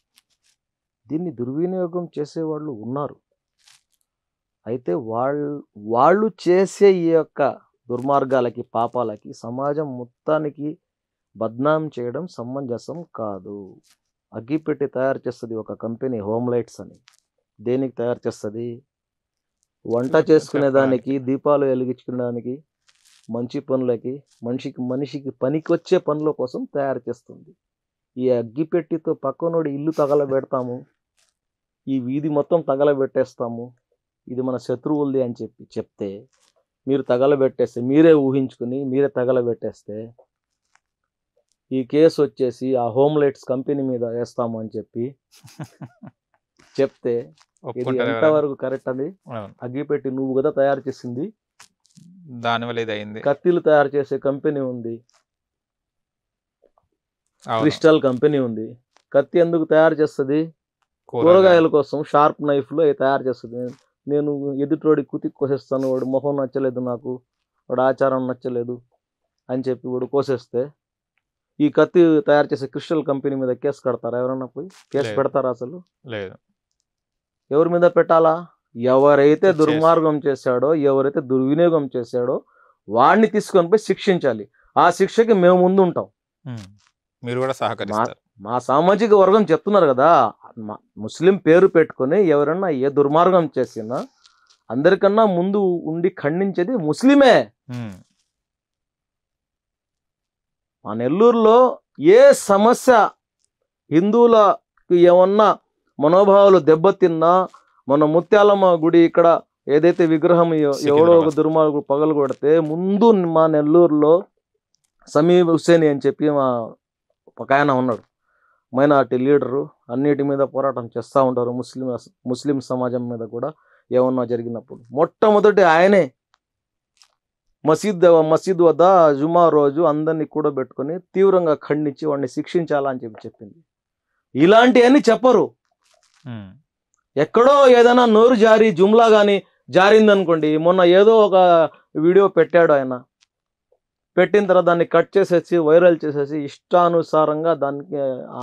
దీన్ని దుర్వినియోగం చేసేవాళ్ళు ఉన్నారు. అయితే వాళ్ళు చేసే ఈ యొక్క దుర్మార్గాలకి, పాపాలకి సమాజం మొత్తానికి బద్నాం చేయడం సమంజసం కాదు. అగ్గిపెట్టి తయారు చేస్తుంది ఒక కంపెనీ, హోమ్ లైట్స్ అని. దేనికి తయారు చేస్తుంది? వంట చేసుకునేదానికి, దీపాలు వెలిగించుకునేదానికి, మంచి పనులకి, మనిషికి పనికొచ్చే పనుల కోసం తయారు చేస్తుంది. ఈ అగ్గిపెట్టితో పక్కనోడి ఇల్లు తగలబెడతాము, ఈ వీధి మొత్తం తగలబెట్టేస్తాము, ఇది మన శత్రువులది అని చెప్తే మీరు తగలబెట్టేస్తే, మీరే ఊహించుకుని మీరే తగలబెట్టేస్తే ఈ కేసు వచ్చేసి ఆ హోమ్ లైట్స్ కంపెనీ మీద వేస్తాము అని చెప్తే ఇది ఎంతవరకు కరెక్ట్? అది అగ్గిపెట్టి నువ్వు కదా తయారు చేసింది, దానివల్ల ఇది అయింది. కత్తిలు తయారు చేసే కంపెనీ ఉంది, క్రిస్టల్ కంపెనీ ఉంది. కత్తి ఎందుకు తయారు చేస్తుంది? కూరగాయల కోసం షార్ప్ నైఫ్లో తయారు చేస్తుంది. నేను ఎదుటోడి కుతికి కోసేస్తాను, వాడు మొహం నచ్చలేదు, నాకు వాడు ఆచారం నచ్చలేదు అని చెప్పి వాడు కోసేస్తే ఈ కత్తి తయారు చేసే క్రిస్టల్ కంపెనీ మీద కేసు కడతారా? ఎవరన్నా పోయి కేసు పెడతారా? అసలు లేదు. ఎవరి మీద పెట్టాలా? ఎవరైతే దుర్మార్గం చేశాడో, ఎవరైతే దుర్వినియోగం చేశాడో వాడిని తీసుకొని పోయి శిక్షించాలి. ఆ శిక్షకి మేము ముందు ఉంటాం. మీరు కూడా సహకరిస్తారు. మా సామాజిక వర్గం చెప్తున్నారు కదా, ముస్లిం పేరు పెట్టుకొని ఎవరన్నా ఏ దుర్మార్గం చేసినా అందరికన్నా ముందు ఉండి ఖండించేది ముస్లిమే. మా నెల్లూరులో ఏ సమస్య, హిందువులకు ఏమన్నా మనోభావాలు దెబ్బతిన్నా, మన ముత్యాలమ్మ గుడి ఇక్కడ ఏదైతే విగ్రహం ఎవడో ఒక దుర్మార్గుడు పగలు కొడితే ముందు మా నెల్లూరులో సమీర్ హుస్సేని అని చెప్పి మా ఒక ఆయన ఉన్నాడు, మైనార్టీ లీడరు, అన్నిటి మీద పోరాటం చేస్తూ ఉంటారు. ముస్లిం సమాజం మీద కూడా ఏమన్నా జరిగినప్పుడు మొట్టమొదటి ఆయనే మసీద్ వద్ద జుమా రోజు అందరినీ కూడబెట్టుకొని తీవ్రంగా ఖండించి వాడిని శిక్షించాలని చెప్పింది. ఇలాంటివన్నీ చెప్పరు. ఎక్కడో ఏదైనా నోరు జారి జుమ్లా కానీ జారిందనుకోండి, మొన్న ఏదో ఒక వీడియో పెట్టాడు ఆయన, పెట్టిన తర్వాత దాన్ని కట్ చేసేసి వైరల్ చేసేసి ఇష్టానుసారంగా దానికి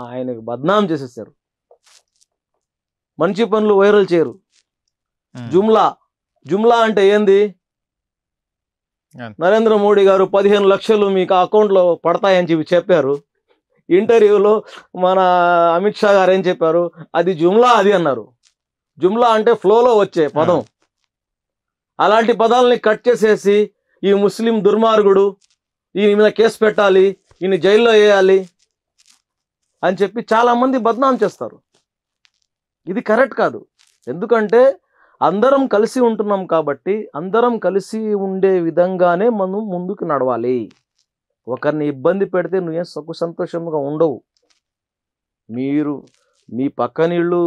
ఆయనకి బద్నాం చేసేసారు. మంచి పనులు వైరల్ చేయరు. జుమ్లా అంటే ఏంది? నరేంద్ర మోడీ గారు 15 లక్షలు మీకు అకౌంట్లో పడతాయని చెప్పారు. ఇంటర్వ్యూలో మన అమిత్ షా గారు ఏం చెప్పారు? అది జుమ్లా అది అన్నారు. జుమ్లా అంటే ఫ్లోలో వచ్చే పదం. అలాంటి పదాలని కట్ చేసేసి ఈ ముస్లిం దుర్మార్గుడు, ఈయన మీద కేసు పెట్టాలి, ఈయన జైల్లో వేయాలి అని చెప్పి చాలా మంది బద్నాం చేస్తారు. ఇది కరెక్ట్ కాదు. ఎందుకంటే అందరం కలిసి ఉంటున్నాం కాబట్టి అందరం కలిసి ఉండే విధంగానే మనం ముందుకు నడవాలి. ఒకరిని ఇబ్బంది పెడితే నువ్వేం సుఖ సంతోషంగా ఉండవు. మీరు మీ పక్కనీళ్ళు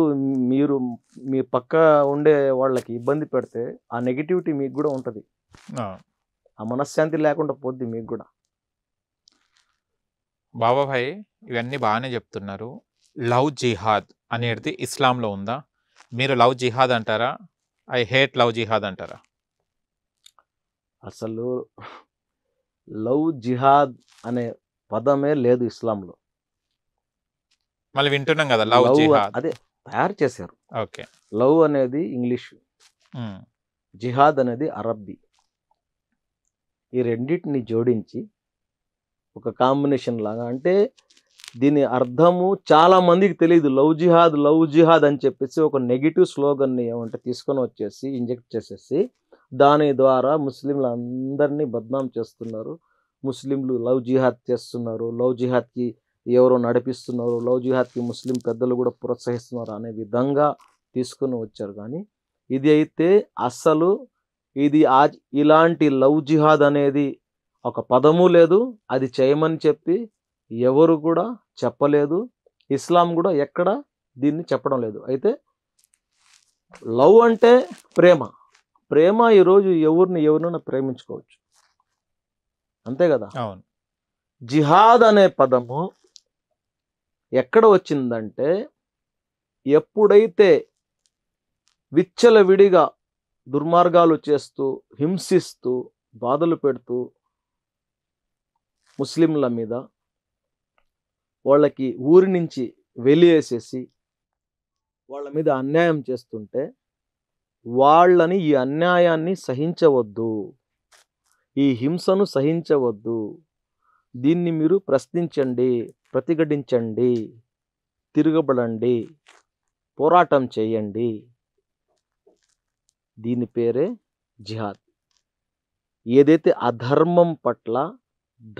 మీరు మీ పక్క ఉండే వాళ్ళకి ఇబ్బంది పెడితే ఆ నెగిటివిటీ మీకు కూడా ఉంటుంది. ఆ మనశ్శాంతి లేకుండా పోద్ది మీకు కూడా. బాబాభాయ్ ఇవన్నీ బాగానే చెప్తున్నారు. లవ్ జిహాద్ అనేది ఇస్లాంలో ఉందా? మీరు లవ్ జిహాద్ అంటారా? ఐ హేట్ లవ్ జిహాద్ అంటారా? అసలు లవ్ జిహాద్ అనే పదమే లేదు ఇస్లాంలో. మళ్ళీ వింటున్నాం కదా లవ్ జిహాద్. అదే తయారు చేశారు. ఓకే. లవ్ అనేది ఇంగ్లీష్, జిహాద్ అనేది అరబ్బీ. ఈ రెండింటిని జోడించి ఒక కాంబినేషన్ లాగా, అంటే దీని అర్థము చాలా మందికి తెలియదు. లవ్ జిహాద్ అని చెప్పేసి ఒక నెగిటివ్ స్లోగన్ని ఏమంటే తీసుకొని వచ్చేసి ఇంజెక్ట్ చేసేసి దాని ద్వారా ముస్లింలు అందరినీ బద్నాం చేస్తున్నారు. ముస్లింలు లవ్ జిహాద్ చేస్తున్నారు, లవ్ జిహాద్కి ఎవరో నడిపిస్తున్నారు, లవ్ జిహాద్కి ముస్లిం పెద్దలు కూడా ప్రోత్సహిస్తున్నారు అనే విధంగా తీసుకొని వచ్చారు. కానీ ఇది అయితే అస్సలు ఇది ఇలాంటి లవ్ జిహాద్ అనేది ఒక పదము లేదు. అది చేయమని చెప్పి ఎవరు కూడా చెప్పలేదు. ఇస్లాం కూడా ఎక్కడ దీన్ని చెప్పడం లేదు. అయితే లవ్ అంటే ప్రేమ ఈరోజు ఎవరినైనా ప్రేమించుకోవచ్చు, అంతే కదా. అవును. జిహాద్ అనే పదము ఎక్కడ వచ్చిందంటే ఎప్పుడైతే విచ్చలవిడిగా దుర్మార్గాలు చేస్తూ హింసిస్తూ బాధలు పెడుతూ ముస్లింల మీద వాళ్ళకి ఊరి నుంచి వెలివేసేసి వాళ్ళ మీద అన్యాయం చేస్తుంటే వాళ్ళని ఈ అన్యాయాన్ని సహించవద్దు, ఈ హింసను సహించవద్దు, దీన్ని మీరు ప్రశ్నించండి, ప్రతిఘటించండి, తిరగబడండి, పోరాటం చేయండి. దీని పేరే జిహాద్. ఏదైతే అధర్మం పట్ల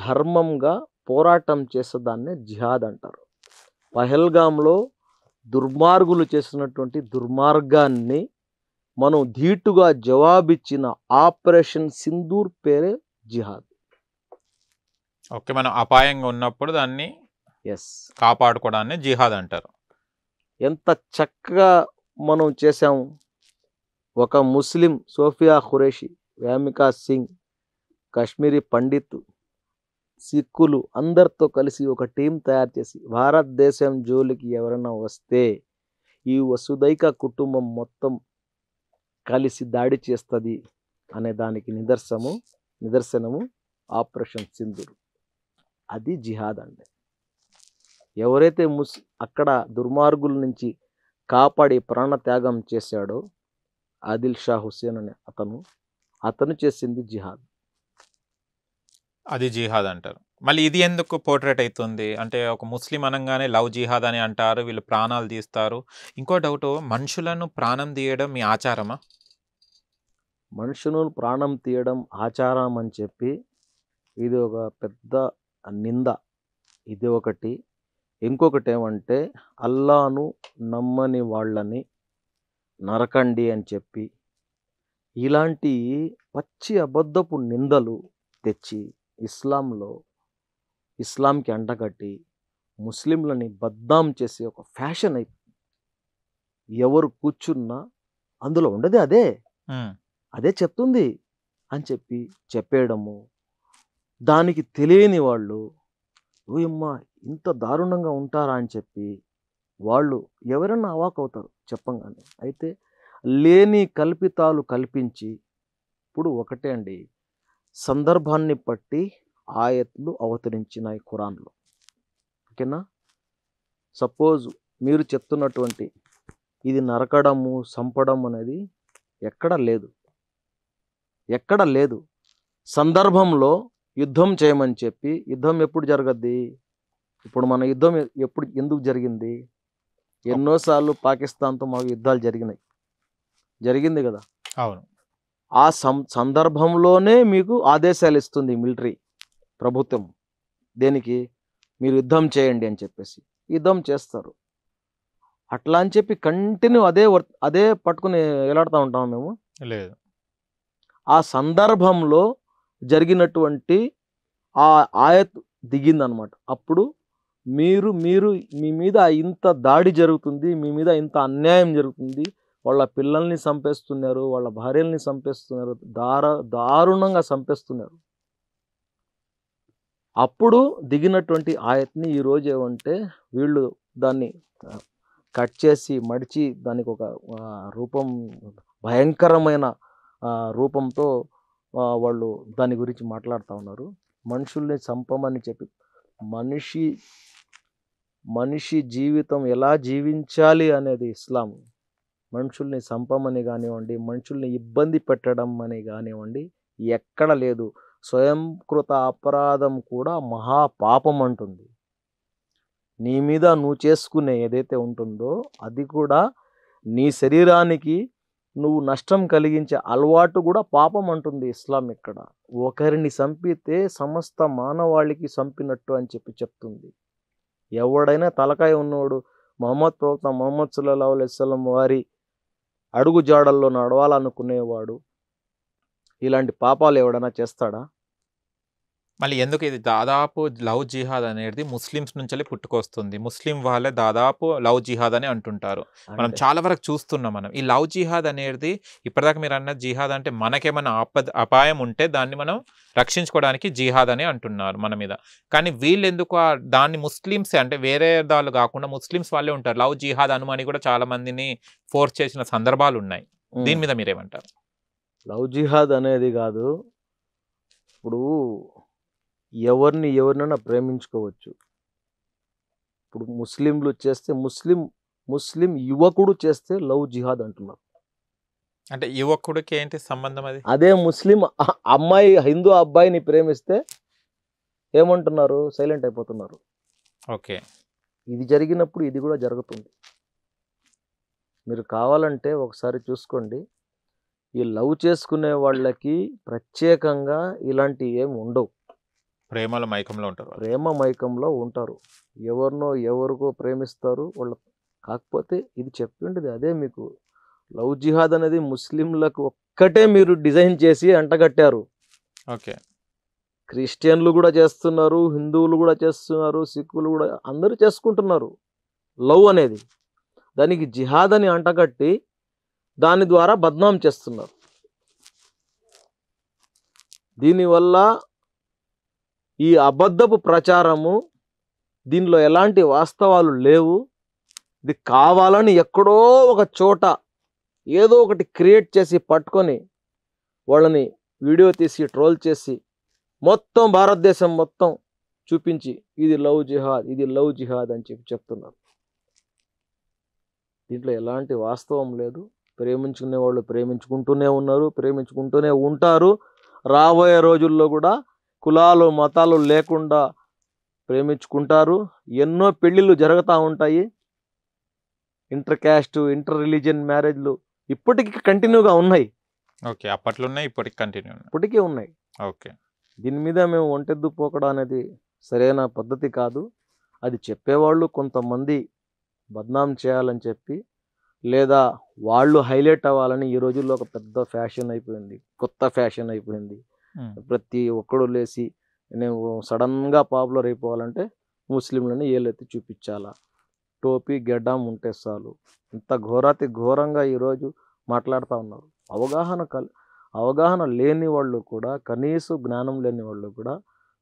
ధర్మంగా పోరాటం చేసేదాన్నే జిహాద్ అంటారు. పహల్గాంలో దుర్మార్గులు చేసినటువంటి దుర్మార్గాన్ని మనం ధీటుగా జవాబిచ్చిన ఆపరేషన్ సింధూర్ పేరే జిహాద్. ఓకే. మనం అపాయంగా ఉన్నప్పుడు దాన్ని కాపాడుకోవడాన్ని జిహాద్ అంటారు. ఎంత చక్కగా మనం చేసాము. ఒక ముస్లిం సోఫియా ఖురేషి, వ్యామికా సింగ్, కాశ్మీరీ పండిత్, సిక్కులు అందరితో కలిసి ఒక టీం తయారు చేసి భారతదేశం జోలికి ఎవరైనా వస్తే ఈ వసుదైక కుటుంబం మొత్తం కలిసి దాడి చేస్తుంది అనే దానికి నిదర్శనము ఆపరేషన్ సింధూర్. అది జిహాద్ అంటే. ఎవరైతే అక్కడ దుర్మార్గుల నుంచి కాపాడి ప్రాణత్యాగం చేశాడో ఆదిల్ షా హుస్సేన్ అనే అతను చేసింది జిహాద్. అది జిహాద్ అంటారు. మళ్ళీ ఇది ఎందుకు పోర్ట్రేట్ అవుతుంది అంటే ఒక ముస్లిం అనగానే లవ్ జిహాద్ అని అంటారు, వీళ్ళు ప్రాణాలు తీస్తారు. ఇంకో డౌట్, మనుషులను ప్రాణం తీయడం మీ ఆచారమా? మనుషులను ప్రాణం తీయడం ఆచారం అని చెప్పి ఇది ఒక పెద్ద నింద. ఇది ఒకటి. ఇంకొకటి ఏమంటే అల్లాను నమ్మని వాళ్ళని నరకండి అని చెప్పి ఇలాంటి పచ్చి అబద్ధపు నిందలు తెచ్చి ఇస్లాంకి అంటగట్టి ముస్లింలని బద్నాం చేసి ఒక ఫ్యాషన్ అయిపోయింది. ఎవరు కూర్చున్నా అందులో ఉండదు అదే చెప్తుంది అని చెప్పి చెప్పేయడము. దానికి తెలియని వాళ్ళు ఓయమ్మా ఇంత దారుణంగా ఉంటారా అని చెప్పి వాళ్ళు ఎవరైనా అవాక్ అవుతారు చెప్పంగానే. అయితే లేని కల్పితాలు కల్పించి ఇప్పుడు ఒకటే అండి, సందర్భాన్ని బట్టి ఆయత్లు అవతరించినాయి ఖురాన్లో. ఓకేనా? సపోజ్ మీరు చెప్తున్నటువంటి ఇది నరకడము చంపడం అనేది ఎక్కడ లేదు. సందర్భంలో యుద్ధం చేయమని చెప్పి, యుద్ధం ఎప్పుడు జరగద్ది? ఇప్పుడు మన యుద్ధం ఎప్పుడు ఎందుకు జరిగింది? ఎన్నోసార్లు పాకిస్తాన్తో మాకు యుద్ధాలు జరిగింది కదా. అవును. ఆ సందర్భంలోనే మీకు ఆదేశాలు ఇస్తుంది మిలిటరీ ప్రభుత్వం. దేనికి? మీరు యుద్ధం చేయండి అని చెప్పేసి యుద్ధం చేస్తారు. అట్లా అని చెప్పి కంటిన్యూ అదే పట్టుకుని ఎలాడుతూ ఉంటాం మేము. లేదు. ఆ సందర్భంలో జరిగినటువంటి ఆ ఆయత్ దిగిందనమాట. అప్పుడు మీరు మీ మీద ఇంత దాడి జరుగుతుంది, మీ మీద ఇంత అన్యాయం జరుగుతుంది, వాళ్ళ పిల్లల్ని చంపేస్తున్నారు, వాళ్ళ భార్యల్ని చంపేస్తున్నారు, దారుణంగా చంపేస్తున్నారు. అప్పుడు దిగినటువంటి ఆయత్ని ఈరోజు ఏమంటే వీళ్ళు దాన్ని కట్ చేసి మడిచి దానికి ఒక రూపం, భయంకరమైన రూపంతో వాళ్ళు దాని గురించి మాట్లాడుతూ ఉన్నారు. మనుషుల్ని చంపమని చెప్పి మనిషి జీవితం ఎలా జీవించాలి అనేది ఇస్లాం. మనుషుల్ని చంపమని కానివ్వండి, మనుషుల్ని ఇబ్బంది పెట్టడం అని కానివ్వండి ఎక్కడ లేదు. స్వయంకృత అపరాధం కూడా మహాపాపం అంటుంది. నీ మీద నువ్వు చేసుకునే ఏదైతే ఉంటుందో అది కూడా నీ శరీరానికి నువ్వు నష్టం కలిగించే అలవాటు కూడా పాపం అంటుంది ఇస్లాం. ఇక్కడ ఒకరిని చంపితే సమస్త మానవాళికి చంపినట్టు అని చెప్తుంది. ఎవడైనా తలకాయ ఉన్నవాడు ముహమ్మద్ ప్రవక్త ముహమ్మద్ సల్లల్లాహు అలైహి వసల్లం వారి అడుగు జాడల్లో నడవాలనుకునేవాడు ఇలాంటి పాపాలు ఎవడైనా చేస్తాడా? మళ్ళీ ఎందుకు ఇది దాదాపు లవ్ జిహాద్ అనేది ముస్లిమ్స్ నుంచి పుట్టుకొస్తుంది. ముస్లిం వాళ్ళే దాదాపు లవ్ జిహాద్ అని అంటుంటారు. మనం చాలా వరకు చూస్తున్నాం. మనం ఈ లవ్ జిహాద్ అనేది ఇప్పటిదాకా మీరు అన్న జిహాద్ అంటే మనకేమైనా అపాయం ఉంటే దాన్ని మనం రక్షించుకోవడానికి జిహాద్ అని అంటున్నారు మన మీద. కానీ వీళ్ళు ఎందుకు దాన్ని ముస్లిమ్స్ అంటే వేరే దాళ్ళు కాకుండా ముస్లిమ్స్ వాళ్ళే ఉంటారు లవ్ జిహాద్ అనుమని కూడా చాలా మందిని ఫోర్స్ చేసిన సందర్భాలు ఉన్నాయి. దీని మీద మీరేమంటారు? లవ్ జిహాద్ అనేది కాదు. ఇప్పుడు ఎవరినైనా ప్రేమించుకోవచ్చు. ఇప్పుడు ముస్లింలు చేస్తే ముస్లిం యువకుడు చేస్తే లవ్ జిహాద్ అంటున్నారు. అంటే యువకుడికి ఏంటి సంబంధం? అదే ముస్లిం అమ్మాయి హిందూ అబ్బాయిని ప్రేమిస్తే ఏమంటున్నారు? సైలెంట్ అయిపోతున్నారు. ఓకే, ఇది జరిగినప్పుడు ఇది కూడా జరుగుతుంది. మీరు కావాలంటే ఒకసారి చూసుకోండి. ఈ లవ్ చేసుకునే వాళ్ళకి ప్రత్యేకంగా ఇలాంటి ఏం ఉండవు. ప్రేమల మైకంలో ఉంటారు. ప్రేమ మైకంలో ఉంటారు. ఎవరికో ప్రేమిస్తారు వాళ్ళు. కాకపోతే ఇది చెప్పిండేది అదే మీకు. లవ్ జిహాద్ అనేది ముస్లింలకు ఒక్కటే మీరు డిజైన్ చేసి అంటగట్టారు. ఓకే, క్రిస్టియన్లు కూడా చేస్తున్నారు, హిందువులు కూడా చేస్తున్నారు, సిక్కులు కూడా అందరూ చేసుకుంటున్నారు లవ్ అనేది. దానికి జిహాద్ అని అంటగట్టి దాని ద్వారా బద్నాం చేస్తున్నారు. దీనివల్ల ఈ అబద్ధపు ప్రచారము, దీనిలో ఎలాంటి వాస్తవాలు లేవు. ఇది కావాలని ఎక్కడో ఒక చోట ఏదో ఒకటి క్రియేట్ చేసి పట్టుకొని వాళ్ళని వీడియో తీసి ట్రోల్ చేసి మొత్తం భారతదేశం మొత్తం చూపించి ఇది లవ్ జిహాద్ అని చెప్తున్నారు. దీంట్లో ఎలాంటి వాస్తవం లేదు. ప్రేమించుకునే వాళ్ళు ప్రేమించుకుంటూనే ఉన్నారు, ప్రేమించుకుంటూనే ఉంటారు. రాబోయే రోజుల్లో కూడా కులాలు మతాలు లేకుండా ప్రేమించుకుంటారు. ఎన్నో పెళ్ళిళ్ళు జరుగుతూ ఉంటాయి. ఇంటర్ క్యాస్ట్, ఇంటర్ రిలీజియన్ మ్యారేజ్లు ఇప్పటికీ కంటిన్యూగా ఉన్నాయి. ఓకే, అప్పట్లో ఉన్నాయి, ఇప్పటికీ ఉన్నాయి. ఓకే, దీని మీద మేము ఒంటెద్దు పోకడం అనేది సరైన పద్ధతి కాదు. అది చెప్పేవాళ్ళు కొంతమంది బద్నాం చేయాలని చెప్పి, లేదా వాళ్ళు హైలైట్ అవ్వాలని ఈ రోజుల్లో ఒక పెద్ద ఫ్యాషన్ అయిపోయింది, కొత్త ఫ్యాషన్ అయిపోయింది. ప్రతి ఒక్కడు లేచి నేను సడన్గా పాపులర్ అయిపోవాలంటే ముస్లింలని ఏలెత్తి చూపించాలా, టోపీ గెడ్డం ఉంటే చాలు. ఇంత ఘోరంగా ఈరోజు మాట్లాడుతూ ఉన్నారు. అవగాహన లేని వాళ్ళు కూడా, కనీసం జ్ఞానం లేని వాళ్ళు కూడా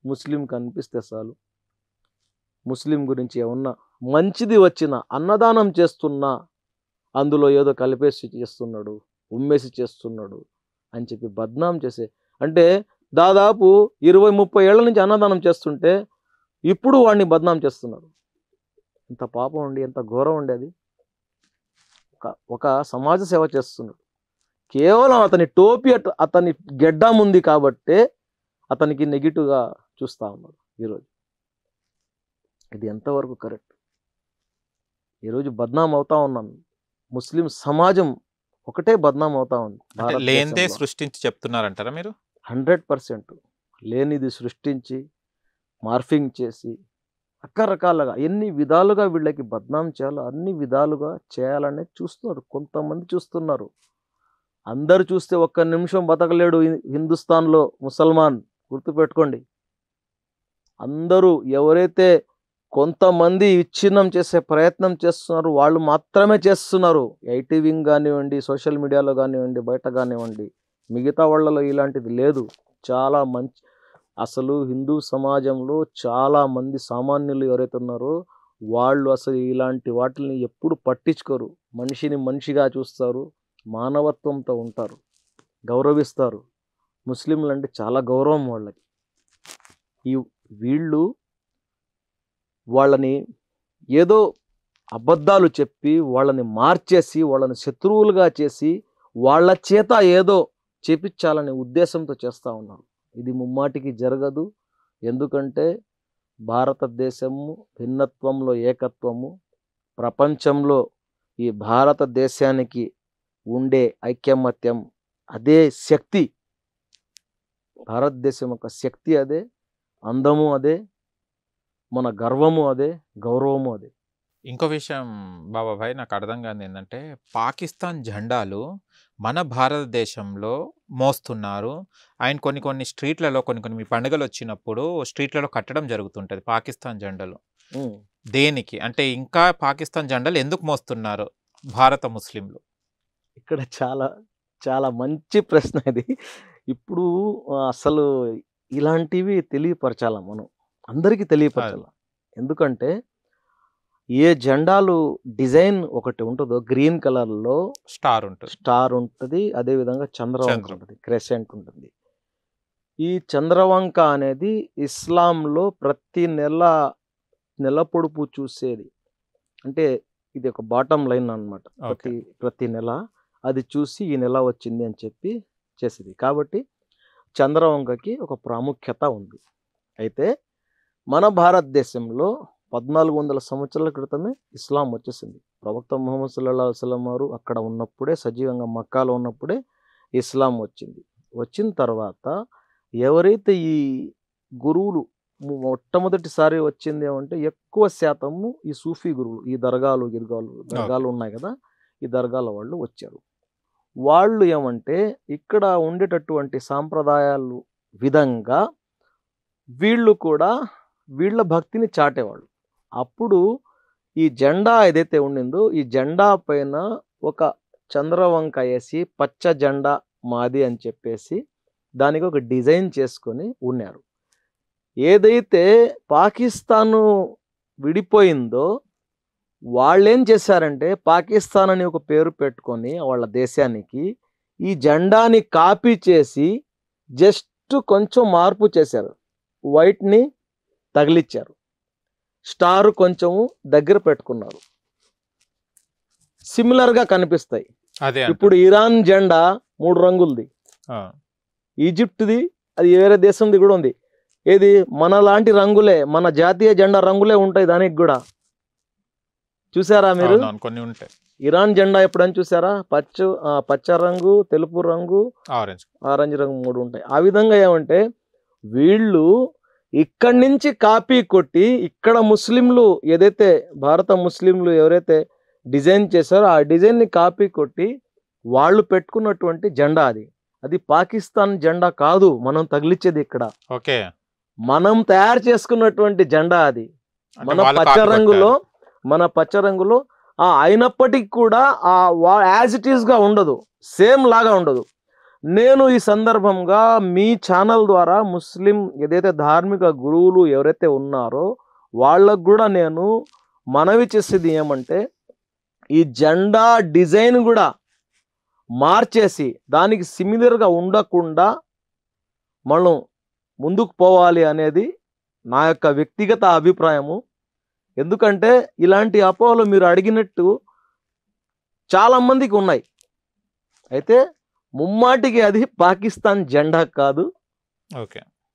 ముస్లిం కనిపిస్తే చాలు, ముస్లిం గురించి ఏమన్నా మంచిది వచ్చినా, అన్నదానం చేస్తున్నా అందులో ఏదో కలిపేసి చేస్తున్నాడు, ఉమ్మేసి చేస్తున్నాడు అని చెప్పి బద్నాం చేసే. అంటే దాదాపు 20-30 ఏళ్ల నుంచి అన్నదానం చేస్తుంటే ఇప్పుడు వాడిని బద్నాం చేస్తున్నారు. ఎంత పాపం అండి, ఎంత ఘోరం అండి. అది ఒక సమాజ సేవ చేస్తున్నాడు. కేవలం అతని టోపీ అతని గెడ్డం ఉంది కాబట్టే అతనికి నెగిటివ్గా చూస్తూ ఉన్నారు ఈరోజు. ఇది ఎంతవరకు కరెక్ట్? ఈరోజు బద్నాం అవుతా ఉన్నాం. ముస్లిం సమాజం ఒకటే బద్నాం అవుతా ఉంది. లేనిదే సృష్టించి చెప్తున్నారంటారా మీరు? 100% లేనిది సృష్టించి మార్ఫింగ్ చేసి రకరకాలుగా ఎన్ని విధాలుగా వీళ్ళకి బద్నాం చేయాలో అన్ని విధాలుగా చేయాలనే చూస్తున్నారు. కొంతమంది చూస్తున్నారు. అందరు చూస్తే ఒక్క నిమిషం బతకలేడు హిందుస్థాన్లో ముసల్మాన్, గుర్తుపెట్టుకోండి. అందరూ ఎవరైతే కొంతమంది విచ్ఛిన్నం చేసే ప్రయత్నం చేస్తున్నారు వాళ్ళు మాత్రమే చేస్తున్నారు. ఐటీ వింగ్ కానివ్వండి, సోషల్ మీడియాలో కానివ్వండి, బయట కానివ్వండి. మిగతా వాళ్ళలో ఇలాంటిది లేదు. చాలా మంచి, అసలు హిందూ సమాజంలో చాలా మంది సామాన్యులు ఎవరైతే ఉన్నారో వాళ్ళు అసలు ఇలాంటి వాటిని ఎప్పుడు పట్టించుకోరు. మనిషిని మనిషిగా చూస్తారు, మానవత్వంతో ఉంటారు, గౌరవిస్తారు. ముస్లింలు అంటే చాలా గౌరవం వాళ్ళకి. వీళ్ళు వాళ్ళని ఏదో అబద్ధాలు చెప్పి వాళ్ళని మార్చేసి వాళ్ళని శత్రువులుగా చేసి వాళ్ళ చేత ఏదో చేపించాలనే ఉద్దేశంతో చేస్తూ ఉన్నారు. ఇది ముమ్మాటికి జరగదు. ఎందుకంటే భారతదేశము భిన్నత్వంలో ఏకత్వము, ప్రపంచంలో ఈ భారతదేశానికి ఉండే ఐకమత్యం, అదే శక్తి. భారతదేశం యొక్క శక్తి అదే, అందము అదే, మన గర్వము అదే, గౌరవము అదే. ఇంకో విషయం బాబాభాయ్ నాకు అర్థం కాదు ఏంటంటే, పాకిస్తాన్ జెండాలు మన భారతదేశంలో మోస్తున్నారు. ఆయన కొన్ని స్ట్రీట్లలో కొన్ని మీ పండుగలు వచ్చినప్పుడు స్ట్రీట్లలో కట్టడం జరుగుతుంటుంది పాకిస్తాన్ జెండాలు. దేనికి అంటే ఇంకా పాకిస్తాన్ జెండాలు ఎందుకు మోస్తున్నారు భారత ముస్లింలు? ఇక్కడ చాలా చాలా మంచి ప్రశ్న ఇది. ఇప్పుడు అసలు ఇలాంటివి తెలియపరచాల, మనం అందరికీ తెలియపరచాల. ఎందుకంటే ఏ జెండాలు డిజైన్ ఒకటి ఉంటుందో గ్రీన్ కలర్లో స్టార్ ఉంటుంది, అదేవిధంగా చంద్రవంక ఉంటుంది, క్రెసెంట్ ఉంటుంది. ఈ చంద్రవంక అనేది ఇస్లాంలో ప్రతి నెల పొడుపు చూసేది. అంటే ఇది ఒక బాటమ్ లైన్ అన్నమాట. ప్రతి నెల అది చూసి ఈ నెల వచ్చింది అని చెప్పి చేసేది. కాబట్టి చంద్రవంకకి ఒక ప్రాముఖ్యత ఉంది. అయితే మన భారతదేశంలో 1400 సంవత్సరాల క్రితమే ఇస్లాం వచ్చేసింది. ప్రవక్త ముహమ్మద్ సల్లల్లాహు అలైహి వసల్లం వారు అక్కడ ఉన్నప్పుడే, సజీవంగా మక్కాలో ఉన్నప్పుడే ఇస్లాం వచ్చింది. వచ్చిన తర్వాత ఎవరైతే ఈ గురువులు మొట్టమొదటిసారి వచ్చింది ఏమంటే ఎక్కువ శాతము ఈ సూఫీ గురువులు, ఈ దర్గాలు ఉన్నాయి కదా, ఈ దర్గాల వాళ్ళు వచ్చారు. వాళ్ళు ఏమంటే ఇక్కడ ఉండేటటువంటి సాంప్రదాయాలు విధంగా వీళ్ళు కూడా వీళ్ళ భక్తిని చాటేవాళ్ళు. అప్పుడు ఈ జెండా ఏదైతే ఉండిందో ఈ జెండా పైన ఒక చంద్రవంక వేసి పచ్చ జెండా మాది అని చెప్పేసి దానికి ఒక డిజైన్ చేసుకొని ఉన్నారు. ఏదైతే పాకిస్తాను విడిపోయిందో వాళ్ళేం చేశారంటే పాకిస్తాన్ అని ఒక పేరు పెట్టుకొని వాళ్ళ దేశానికి ఈ జెండాని కాపీ చేసి జస్ట్ కొంచెం మార్పు చేశారు. వైట్ని తగిలిచ్చారు, స్టార్ కొంచెము దగ్గర పెట్టుకున్నారు, సిమిలర్గా కనిపిస్తాయి. ఇప్పుడు ఇరాన్ జెండా 3 రంగులది, ఈజిప్ట్ది, అది వేరే దేశంది కూడా ఉంది. ఏది మన లాంటి రంగులే, మన జాతీయ జెండా రంగులే ఉంటాయి దానికి కూడా. చూసారా మీరు? కొన్ని ఉంటాయి. ఇరాన్ జెండా ఎప్పుడని చూసారా? పచ్చ రంగు, తెలుపు రంగు, ఆరెంజ్ రంగు 3 ఉంటాయి. ఆ విధంగా ఏమంటే వీళ్ళు ఇక్కడి నుంచి కాపీ కొట్టి ఇక్కడ ముస్లింలు ఏదైతే భారత ముస్లింలు ఎవరైతే డిజైన్ చేశారో ఆ డిజైన్ని కాపీ కొట్టి వాళ్ళు పెట్టుకున్నటువంటి జెండా అది పాకిస్తాన్ జెండా కాదు. మనం తగిలిచ్చేది ఇక్కడ మనం తయారు చేసుకున్నటువంటి జెండా అది. మన పచ్చ రంగులో అయినప్పటికీ కూడా యాజ్ ఇట్ ఈస్ గా ఉండదు, సేమ్ లాగా ఉండదు. నేను ఈ సందర్భంగా మీ ఛానల్ ద్వారా ముస్లిం ఏదైతే ధార్మిక గురువులు ఎవరైతే ఉన్నారో వాళ్ళకు కూడా నేను మనవి చేసేది ఏమంటే ఈ జెండా డిజైన్ కూడా మార్చేసి దానికి సిమిలర్గా ఉండకుండా మనం ముందుకు పోవాలి అనేది నా యొక్క వ్యక్తిగత అభిప్రాయము. ఎందుకంటే ఇలాంటి అపోహలు మీరు అడిగినట్టు చాలామందికి ఉన్నాయి. అయితే ముమ్మాటికి అది పాకిస్తాన్ జెండా కాదు,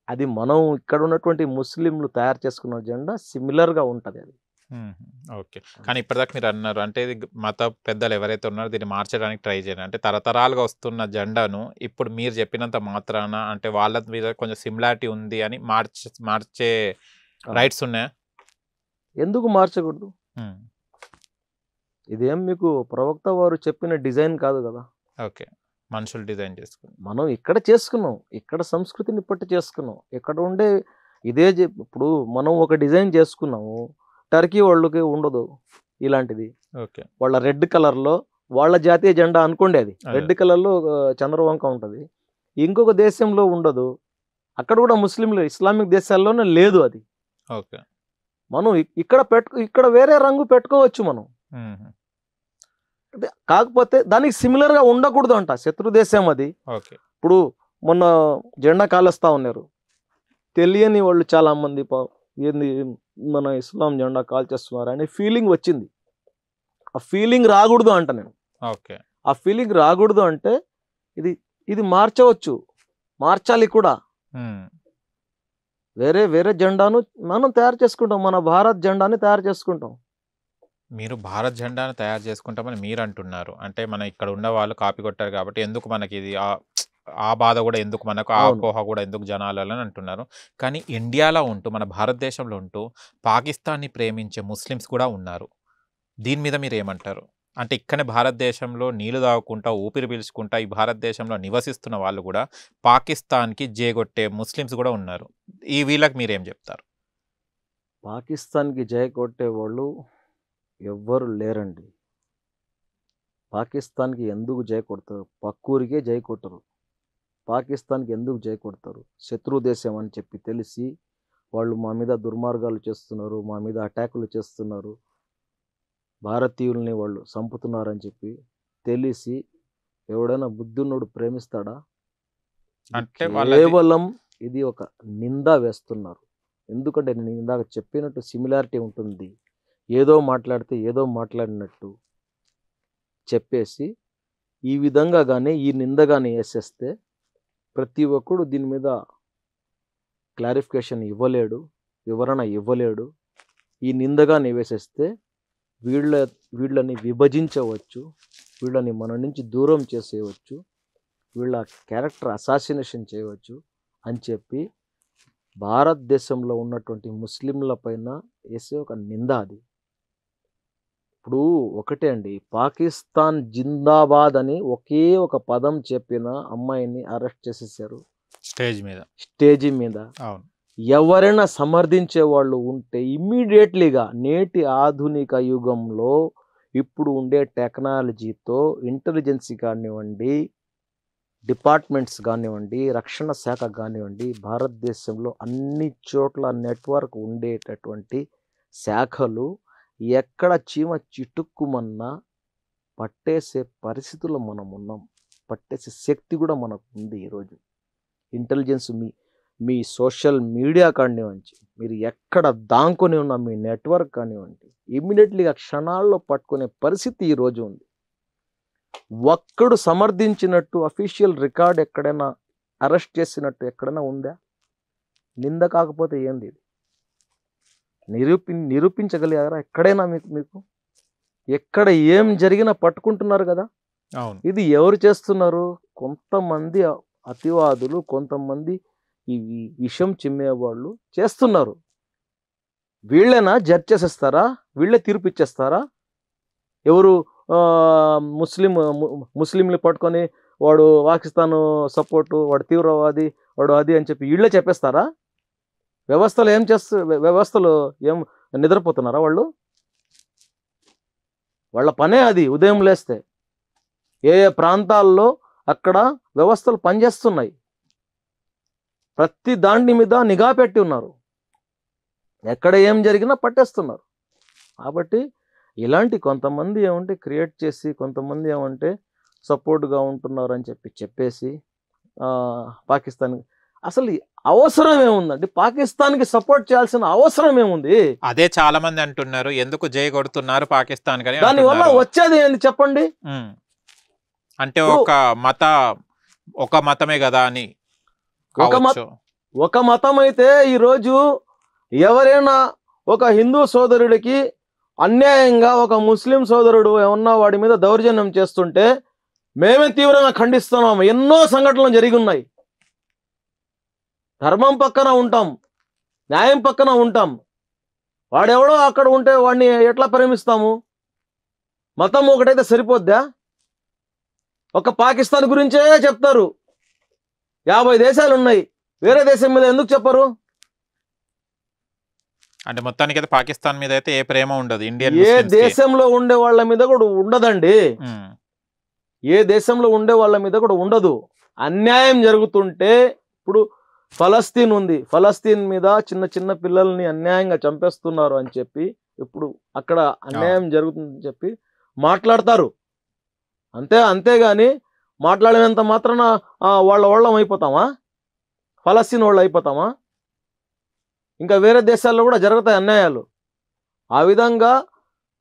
అది మనం ఇక్కడ ఉన్నటువంటి ముస్లింలు తయారు చేసుకున్న జెండా సిమిలర్గా ఉంటుంది అది. ఓకే. కానీ ఇప్పటిదాకా మీరు అన్నారు అంటే ఇది మత పెద్దలు ఎవరైతే ఉన్నారో దీన్ని మార్చడానికి ట్రై చేయండి. అంటే తరతరాలుగా వస్తున్న జెండాను ఇప్పుడు మీరు చెప్పినంత మాత్రాన అంటే వాళ్ళ మీద కొంచెం సిమిలారిటీ ఉంది అని మార్చే రైట్స్ ఉన్నాయా? ఎందుకు మార్చకూడదు? ఇదేం మీకు ప్రవక్త వారు చెప్పిన డిజైన్ కాదు కదా. ఓకే. మనుషులు డిజైన్ చేసుకుని మనం ఇక్కడ చేసుకున్నాం, ఇక్కడ సంస్కృతిని పట్టి చేసుకున్నాం, ఇక్కడ ఉండే ఇదే ఇప్పుడు మనం ఒక డిజైన్ చేసుకున్నాము, టర్కీ వాళ్ళకి ఉండదు ఇలాంటిది. ఓకే. వాళ్ళ రెడ్ కలర్లో వాళ్ళ జాతీయ జెండా అనుకోండి, అది రెడ్ కలర్లో చంద్రవంక ఉంటుంది. ఇంకొక దేశంలో ఉండదు, అక్కడ కూడా ముస్లింలు ఇస్లామిక్ దేశాల్లోనే లేదు అది. ఓకే. మనం ఇక్కడ వేరే రంగు పెట్టుకోవచ్చు మనం, కాకపోతే దానికి సిమిలర్గా ఉండకూడదు అంట. శత్రు దేశం అది. ఇప్పుడు మొన్న జెండా కాలుస్తా ఉన్నారు, తెలియని వాళ్ళు చాలా మంది ఏంది మన ఇస్లాం జెండా కాల్చేస్తున్నారు అనే ఫీలింగ్ వచ్చింది. ఆ ఫీలింగ్ రాకూడదు అంట నేను. ఓకే. ఆ ఫీలింగ్ రాకూడదు అంటే ఇది మార్చవచ్చు, మార్చాలి కూడా. వేరే వేరే జెండాను మనం తయారు చేసుకుంటాం, మన భారత్ జెండాని తయారు చేసుకుంటాం. మీరు భారత్ జెండాను తయారు చేసుకుంటామని మీరు అంటున్నారు, అంటే మన ఇక్కడ ఉన్న వాళ్ళు కాపీ కొట్టారు కాబట్టి ఎందుకు మనకి ఇది ఆ బాధ కూడా ఎందుకు, మనకు ఆ అపోహ కూడా ఎందుకు జనాలని అంటున్నారు. కానీ ఇండియాలో ఉంటూ మన భారతదేశంలో ఉంటూ పాకిస్తాన్ని ప్రేమించే ముస్లిమ్స్ కూడా ఉన్నారు. దీని మీద మీరు ఏమంటారు? అంటే ఇక్కడనే భారతదేశంలో నీళ్లు తాగుకుంటా ఊపిరి పీల్చుకుంటా ఈ భారతదేశంలో నివసిస్తున్న వాళ్ళు కూడా పాకిస్తాన్కి జయగొట్టే ముస్లిమ్స్ కూడా ఉన్నారు. వీళ్ళకి మీరేం చెప్తారు? పాకిస్తాన్కి జయ కొట్టే వాళ్ళు ఎవ్వరు లేరండి. పాకిస్తాన్కి ఎందుకు జయ కొడతారు? పక్కూరికే జయ కొట్టరు. పాకిస్తాన్కి ఎందుకు జయ కొడతారు? శత్రు దేశం అని చెప్పి తెలిసి వాళ్ళు మా మీద దుర్మార్గాలు చేస్తున్నారు, మా మీద అటాకులు చేస్తున్నారు, భారతీయుల్ని వాళ్ళు చంపుతున్నారని చెప్పి తెలిసి ఎవడైనా బుద్ధున్నోడు ప్రేమిస్తాడా? అంటే కేవలం ఇది ఒక నింద వేస్తున్నారు. ఎందుకంటే నేను ఇందాక చెప్పినట్టు సిమిలారిటీ ఉంటుంది. ఏదో మాట్లాడితే ఏదో మాట్లాడినట్టు చెప్పేసి ఈ విధంగా కానీ ఈ నింద కానీ వేసేస్తే ప్రతి ఒక్కడు దీని మీద క్లారిఫికేషన్ ఇవ్వలేడు, వివరణ ఇవ్వలేడు. ఈ నిందగానే వేసేస్తే వీళ్ళని విభజించవచ్చు, వీళ్ళని మన నుంచి దూరం చేసేయవచ్చు, వీళ్ళ క్యారెక్టర్ అసాసినేషన్ చేయవచ్చు అని చెప్పి భారతదేశంలో ఉన్నటువంటి ముస్లింల పైన వేసే ఒక నింద అది. ఇప్పుడు ఒకటే అండి, పాకిస్తాన్ జిందాబాద్ అని ఒకే ఒక పదం చెప్పిన అమ్మాయిని అరెస్ట్ చేసేసారు స్టేజీ మీద. ఎవరైనా సమర్థించే వాళ్ళు ఉంటే ఇమ్మీడియట్లీగా నేటి ఆధునిక యుగంలో ఇప్పుడు ఉండే టెక్నాలజీతో ఇంటెలిజెన్సీ కానివ్వండి, డిపార్ట్మెంట్స్ కానివ్వండి, రక్షణ శాఖ కానివ్వండి, భారతదేశంలో అన్ని చోట్ల నెట్వర్క్ ఉండేటటువంటి శాఖలు ఎక్కడ చీమ చిటుక్కుమన్నా పట్టేసే పరిస్థితుల్లో మనం ఉన్నాం. పట్టేసే శక్తి కూడా మనకు ఉంది. ఈరోజు ఇంటెలిజెన్స్ మీ సోషల్ మీడియా కానివ్వండి, మీరు ఎక్కడ దాంకొని ఉన్న మీ నెట్వర్క్ కానివ్వండి, ఇమ్మీడియట్లీగా క్షణాల్లో పట్టుకునే పరిస్థితి ఈరోజు ఉంది. ఒక్కడు సమర్థించినట్టు అఫీషియల్ రికార్డ్ ఎక్కడైనా అరెస్ట్ చేసినట్టు ఎక్కడైనా ఉందా? నింద కాకపోతే ఏంది? నిరూపించగలిగారా ఎక్కడైనా? మీకు ఎక్కడ ఏం జరిగినా పట్టుకుంటున్నారు కదా. ఇది ఎవరు చేస్తున్నారు? కొంతమంది అతివాదులు, కొంతమంది ఈ విషం చిమ్మేవాళ్ళు చేస్తున్నారు. వీళ్ళైనా జడ్జ్ చేసేస్తారా? వీళ్ళే తీర్పు ఇచ్చేస్తారా? ఎవరు ముస్లింని పట్టుకొని వాడు పాకిస్తాన్ సపోర్టు, వాడు తీవ్రవాది, వాడు అది అని చెప్పి వీళ్ళే చెప్పేస్తారా? వ్యవస్థలు ఏం నిద్రపోతున్నారా వాళ్ళు? వాళ్ళ పనే అది. ఉదయం లేస్తే ఏ ప్రాంతాల్లో అక్కడ వ్యవస్థలు పనిచేస్తున్నాయి, ప్రతి దాని మీద నిఘా పెట్టి ఉన్నారు, ఎక్కడ ఏం జరిగినా పట్టేస్తున్నారు. కాబట్టి ఇలాంటి కొంతమంది ఏమంటే క్రియేట్ చేసి, కొంతమంది ఏమంటే సపోర్ట్గా ఉంటున్నారు అని చెప్పేసి పాకిస్తాన్ అసలు అవసరం ఏముందండి? పాకిస్తాన్కి సపోర్ట్ చేయాల్సిన అవసరం ఏముంది? అదే చాలా మంది అంటున్నారు, ఎందుకు జై కొడుతున్నారు పాకిస్తాన్ కానీ. దానివల్ల వచ్చేది ఏంది చెప్పండి? అంటే ఒక మతమే కదా అని. ఒక మతం అయితే ఈరోజు ఎవరైనా ఒక హిందూ సోదరుడికి అన్యాయంగా ఒక ముస్లిం సోదరుడు ఏమన్నా వాడి మీద దౌర్జన్యం చేస్తుంటే మేమే తీవ్రంగా ఖండిస్తున్నాము. ఎన్నో సంఘటనలు జరిగి ఉన్నాయి. ధర్మం పక్కన ఉంటాం, న్యాయం పక్కన ఉంటాం. వాడెవడో అక్కడ ఉంటే వాడిని ఎట్లా ప్రేమిస్తాము? మతం ఒకటైతే సరిపోద్దా? ఒక పాకిస్తాన్ గురించే చెప్తారు. 50 దేశాలు ఉన్నాయి, వేరే దేశం మీద ఎందుకు చెప్పరు? అంటే మొత్తానికి అయితే పాకిస్తాన్ మీద అయితే ఏ ప్రేమ ఉండదు. ఇండియన్ ఏ దేశంలో ఉండే వాళ్ళ మీద కూడా ఉండదండి. ఏ దేశంలో ఉండే వాళ్ళ మీద కూడా ఉండదు. అన్యాయం జరుగుతుంటే, ఇప్పుడు ఫలస్తీన్ ఉంది, ఫలస్తీన్ మీద చిన్న చిన్న పిల్లల్ని అన్యాయంగా చంపేస్తున్నారు అని చెప్పి, ఇప్పుడు అక్కడ అన్యాయం జరుగుతుందని చెప్పి మాట్లాడతారు. అంతేగాని మాట్లాడినంత మాత్రాన వాళ్ళం అయిపోతామా? ఫలస్తీన్ వాళ్ళు అయిపోతామా? ఇంకా వేరే దేశాల్లో కూడా జరుగుతాయి అన్యాయాలు. ఆ విధంగా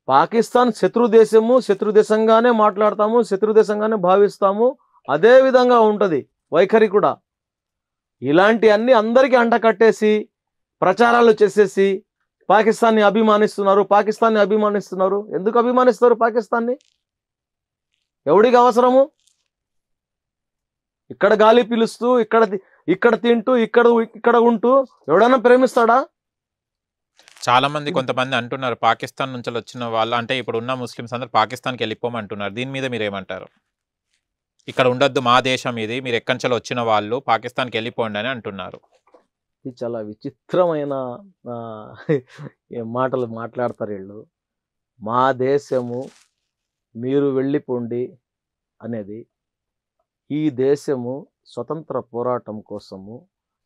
పాకిస్తాన్ శత్రు దేశము, శత్రు దేశంగానే మాట్లాడతాము, శత్రు దేశంగానే భావిస్తాము. అదే విధంగా ఉంటుంది వైఖరి కూడా. ఇలాంటి అన్ని అందరికీ అంటకట్టేసి ప్రచారాలు చేసేసి పాకిస్తాన్ని అభిమానిస్తున్నారు. ఎందుకు అభిమానిస్తారు పాకిస్తాన్ని? ఎవడికి అవసరము? ఇక్కడ గాలి పీలుస్తూ, ఇక్కడ తింటూ, ఇక్కడ ఉంటూ ఎవడైనా ప్రేమిస్తాడా? చాలా మంది కొంతమంది అంటున్నారు పాకిస్తాన్ నుంచి వచ్చిన వాళ్ళు, అంటే ఇప్పుడు ఉన్న ముస్లిమ్స్ అందరూ పాకిస్తాన్కి వెళ్ళిపోమంటున్నారు. దీని మీద మీరు ఏమంటారు? ఇక్కడ ఉండొద్దు, మా దేశం ఇది, మీరు ఎక్కడి నుంచి వచ్చిన వాళ్ళు పాకిస్తాన్కి వెళ్ళిపోండి అని అంటున్నారు. ఇది చాలా విచిత్రమైన మాటలు మాట్లాడతారు వీళ్ళు. మా దేశము, మీరు వెళ్ళిపోండి అనేది. ఈ దేశము స్వతంత్ర పోరాటం కోసము,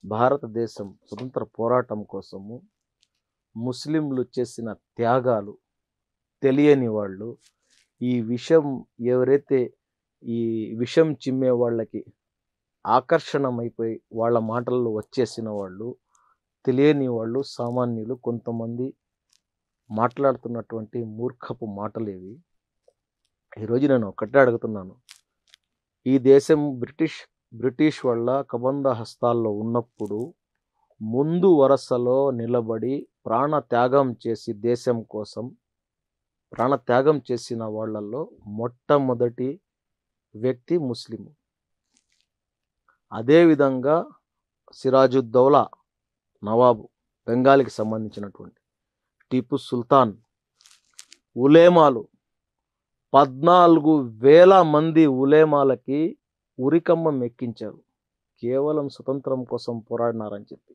భారతదేశం స్వతంత్ర పోరాటం కోసము ముస్లింలు చేసిన త్యాగాలు తెలియని వాళ్ళు, ఈ విషం ఎవరైతే ఈ విషం చిమ్మే వాళ్ళకి ఆకర్షణమైపోయి వాళ్ళ మాటల్లో వచ్చేసిన వాళ్ళు, తెలియని వాళ్ళు, సామాన్యులు కొంతమంది మాట్లాడుతున్నటువంటి మూర్ఖపు మాటలేవి. ఈరోజు నేను ఒక్కటే అడుగుతున్నాను. ఈ దేశం బ్రిటిష్ వాళ్ళ కబంధ హస్తాల్లో ఉన్నప్పుడు ముందు వరుసలో నిలబడి ప్రాణత్యాగం చేసి దేశం కోసం ప్రాణత్యాగం చేసిన వాళ్ళల్లో మొట్టమొదటి వ్యక్తి ముస్లిము. అదేవిధంగా సిరాజుద్దౌలా నవాబు, బెంగాల్కి సంబంధించినటువంటి టిపు సుల్తాన్, ఉలేమాలు 14,000 మంది ఉలేమాలకి ఉరికమ్మం ఎక్కించారు, కేవలం స్వతంత్రం కోసం పోరాడినారని చెప్పి.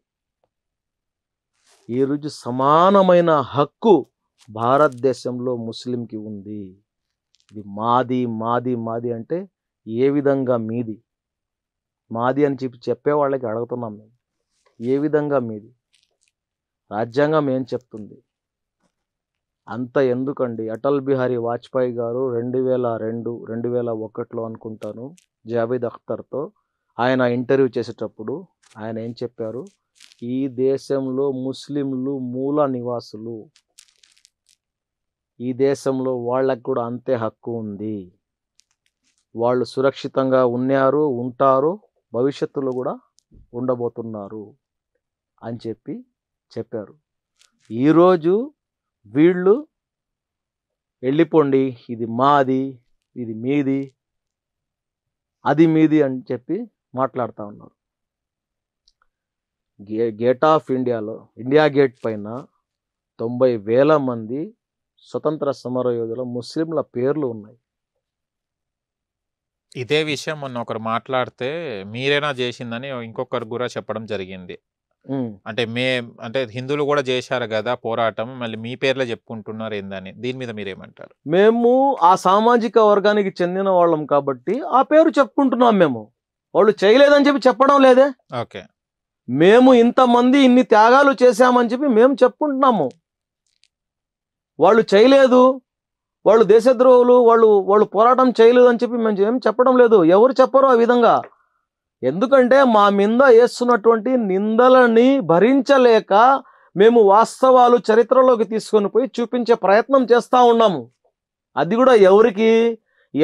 ఈరోజు సమానమైన హక్కు భారతదేశంలో ముస్లింకి ఉంది. ఇది మాది అంటే ఏ విధంగా మీది? మాది అని చెప్పే వాళ్ళకి అడుగుతున్నాం మేము. ఏ విధంగా మీది? రాజ్యాంగం ఏం చెప్తుంది? అంత ఎందుకండి? అటల్ బిహారీ వాజ్పేయి గారు 2001లో అనుకుంటాను జావేద్ అఖ్తర్తో ఆయన ఇంటర్వ్యూ చేసేటప్పుడు ఆయన ఏం చెప్పారు? ఈ దేశంలో ముస్లింలు మూల నివాసులు, ఈ దేశంలో వాళ్ళకు కూడా అంతే హక్కు ఉంది, వాళ్ళు సురక్షితంగా ఉన్నారు, ఉంటారు, భవిష్యత్తులో కూడా ఉండబోతున్నారు అని చెప్పారు. ఈరోజు వీళ్ళు వెళ్ళిపోండి, ఇది మాది, ఇది మీది, అది మీది అని చెప్పి మాట్లాడుతూ ఉన్నారు. గేట్ ఆఫ్ ఇండియాలో, ఇండియా గేట్ పైన 90,000 మంది స్వతంత్ర సమర యోధుల ముస్లింల పేర్లు ఉన్నాయి. ఇదే విషయం మొన్న ఒకరు మాట్లాడితే మీరేనా చేసిందని ఇంకొకరు కూడా చెప్పడం జరిగింది. అంటే హిందువులు కూడా చేశారు కదా పోరాటం, మళ్ళీ మీ పేర్లే చెప్పుకుంటున్నారు ఏందని. దీని మీద మీరేమంటారు? మేము ఆ సామాజిక వర్గానికి చెందిన వాళ్ళం కాబట్టి ఆ పేరు చెప్పుకుంటున్నాం. మేము వాళ్ళు చేయలేదని చెప్పి చెప్పడం లేదే. ఓకే, మేము ఇంతమంది ఇన్ని త్యాగాలు చేశామని చెప్పి మేము చెప్పుకుంటున్నాము. వాళ్ళు చేయలేదు, వాళ్ళు దేశద్రోహులు, వాళ్ళు పోరాటం చేయలేదు అని చెప్పి మేము ఏం చెప్పడం లేదు. ఎవరు చెప్పరు ఆ విధంగా. ఎందుకంటే మా మీద వేస్తున్నటువంటి నిందలని భరించలేక మేము వాస్తవాలు చరిత్రలోకి తీసుకొని పోయి చూపించే ప్రయత్నం చేస్తూ ఉన్నాము. అది కూడా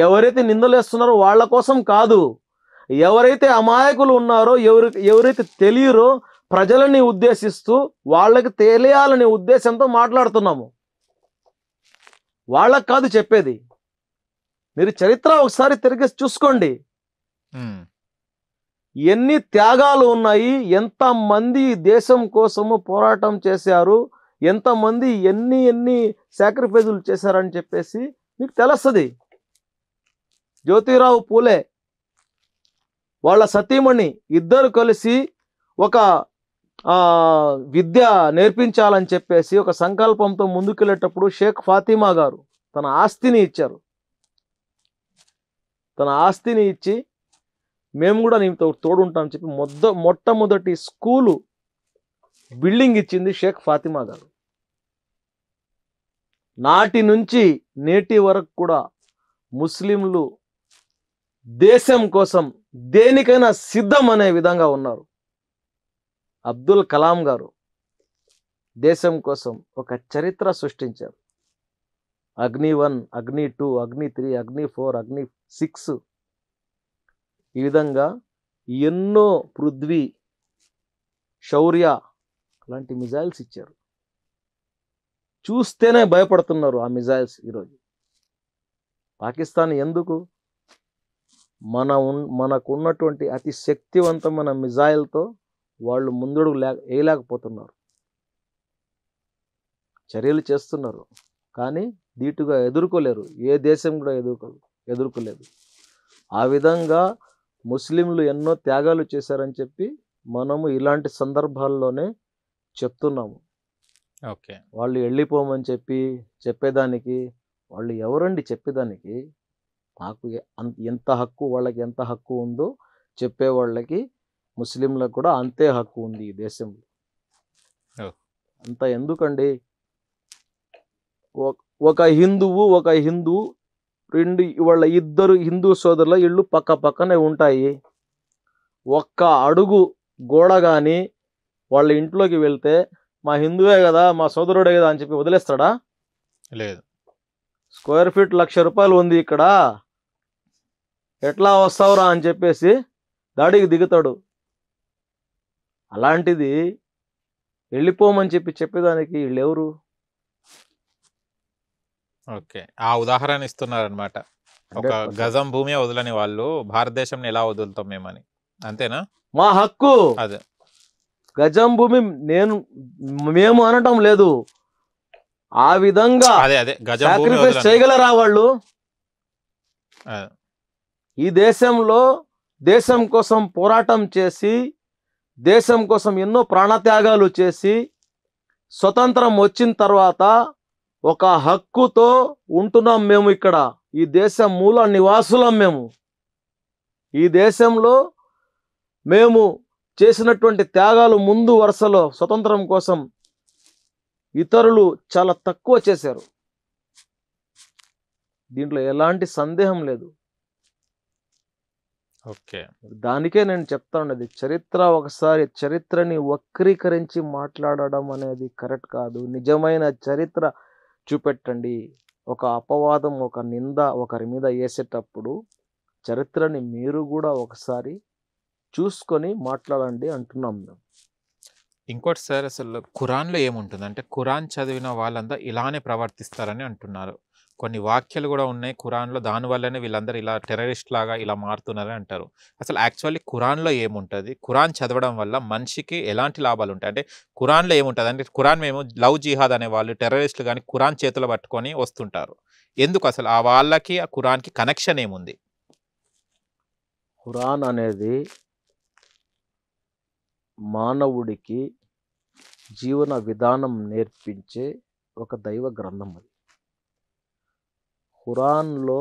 ఎవరైతే నిందలు వేస్తున్నారో వాళ్ళ కోసం కాదు, ఎవరైతే అమాయకులు ఉన్నారో, ఎవరైతే తెలియరో ప్రజలని ఉద్దేశిస్తూ వాళ్ళకి తెలియాలనే ఉద్దేశంతో మాట్లాడుతున్నాము. వాళ్ళకి కాదు చెప్పేది. మీరు చరిత్ర ఒకసారి తిరిగి చూసుకోండి. ఎన్ని త్యాగాలు ఉన్నాయి, ఎంతమంది దేశం కోసము పోరాటం చేశారు, ఎంతమంది ఎన్ని సాక్రిఫైజులు చేశారని చెప్పేసి మీకు తెలుస్తుంది. జ్యోతిరావు పూలే వాళ్ళ సతీమణి ఇద్దరు కలిసి ఒక విద్య నేర్పించాలని చెప్పేసి ఒక సంకల్పంతో ముందుకెళ్ళేటప్పుడు షేక్ ఫాతిమా గారు తన ఆస్తిని ఇచ్చారు. తన ఆస్తిని ఇచ్చి మేము కూడా నీతో తోడుంటామని చెప్పి మొట్టమొదటి స్కూలు బిల్డింగ్ ఇచ్చింది షేక్ ఫాతిమా గారు. నాటి నుంచి నేటి వరకు కూడా ముస్లింలు దేశం కోసం దేనికైనా సిద్ధం అనే విధంగా ఉన్నారు. అబ్దుల్ కలాం గారు దేశం కోసం ఒక చరిత్ర సృష్టించారు. అగ్ని 1, అగ్ని 2, అగ్ని 3, అగ్ని 4, అగ్ని 6 ఈ విధంగా ఎన్నో పృథ్వీ, శౌర్య అలాంటి మిజైల్స్ ఇచ్చారు. చూస్తేనే భయపడుతున్నారు ఆ మిజైల్స్. ఈరోజు పాకిస్తాన్ ఎందుకు మనకున్నటువంటి అతి శక్తివంతమైన మిజైల్తో వాళ్ళు ముందడుగు వేయలేకపోతున్నారు. చర్యలు చేస్తున్నారు కానీ ధీటుగా ఎదుర్కోలేరు. ఏ దేశం కూడా ఎదుర్కోలేదు. ఆ విధంగా ముస్లింలు ఎన్నో త్యాగాలు చేశారని చెప్పి మనము ఇలాంటి సందర్భాల్లోనే చెప్తున్నాము. ఓకే, వాళ్ళు వెళ్ళిపోమని చెప్పేదానికి వాళ్ళు ఎవరండి చెప్పేదానికి? మాకు ఎంత హక్కు, వాళ్ళకి ఎంత హక్కు ఉందో చెప్పేవాళ్ళకి ముస్లింలకు కూడా అంతే హక్కు ఉంది ఈ దేశంలో. అంత ఎందుకండి? ఒక హిందువు వాళ్ళ ఇద్దరు హిందూ సోదరుల ఇళ్ళు పక్క పక్కనే ఉంటాయి. ఒక్క అడుగు గోడ కానీ వాళ్ళ ఇంట్లోకి వెళ్తే మా హిందువే కదా, మా సోదరుడే కదా అని చెప్పి వదిలేస్తాడా? లేదు. స్క్వేర్ ఫీట్ ₹1,00,000 ఉంది ఇక్కడ, ఎట్లా వస్తావురా అని చెప్పేసి దాడికి దిగుతాడు. అలాంటిది వెళ్ళిపోమని చెప్పేదానికి వీళ్ళెవరు? ఓకే, ఆ ఉదాహరణ ఇస్తున్నారనమాట. ఒక గజం భూమి వదలని వాళ్ళు భారతదేశం ఎలా వదులుతాం మేమని, అంతేనా? మా హక్కు అదే. గజం భూమి మేము అనటం లేదు. ఆ విధంగా సాక్రిఫైస్ చేయగలరా వాళ్ళు? ఈ దేశంలో దేశం కోసం పోరాటం చేసి, దేశం కోసం ఎన్నో ప్రాణత్యాగాలు చేసి, స్వతంత్రం వచ్చిన తర్వాత ఒక హక్కుతో ఉంటున్నాం మేము ఇక్కడ. ఈ దేశం మూల నివాసులం మేము. ఈ దేశంలో మేము చేసినటువంటి త్యాగాలు ముందు వరుసలో స్వతంత్రం కోసం ఇతరులు చాలా తక్కువ చేశారు. దీంట్లో ఎలాంటి సందేహం లేదు. ఓకే, దానికే నేను చెప్తాను, ఒకసారి చరిత్రని వక్రీకరించి మాట్లాడడం అనేది కరెక్ట్ కాదు. నిజమైన చరిత్ర చూపెట్టండి. ఒక అపవాదం, ఒక నింద ఒకరి మీద వేసేటప్పుడు చరిత్రని మీరు కూడా ఒకసారి చూసుకొని మాట్లాడండి అంటున్నాం మేము. ఇంకోటి సార్, అసలు ఖురాన్లో ఏముంటుంది అంటే, ఖురాన్ చదివిన వాళ్ళంతా ఇలానే ప్రవర్తిస్తారని అంటున్నారు. కొన్ని వాక్యాలు కూడా ఉన్నాయి ఖురాన్లో, దానివల్లనే వీళ్ళందరూ ఇలా టెర్రరిస్ట్ లాగా ఇలా మారుతున్నారని అంటారు. అసలు యాక్చువల్లీ ఖురాన్లో ఏముంటుంది? ఖురాన్ చదవడం వల్ల మనిషికి ఎలాంటి లాభాలు ఉంటాయి? అంటే ఖురాన్లో ఏముంటుంది అంటే, ఖురాన్ మేము లవ్ జిహాద్ అనే వాళ్ళు టెర్రరిస్టులు కానీ ఖురాన్ చేతులు పట్టుకొని వస్తుంటారు. ఎందుకు అసలు ఆ వాళ్ళకి ఆ ఖురాన్కి కనెక్షన్ ఏముంది? ఖురాన్ అనేది మానవుడికి జీవన విధానం నేర్పించే ఒక దైవ గ్రంథం. అది ఖురాన్లో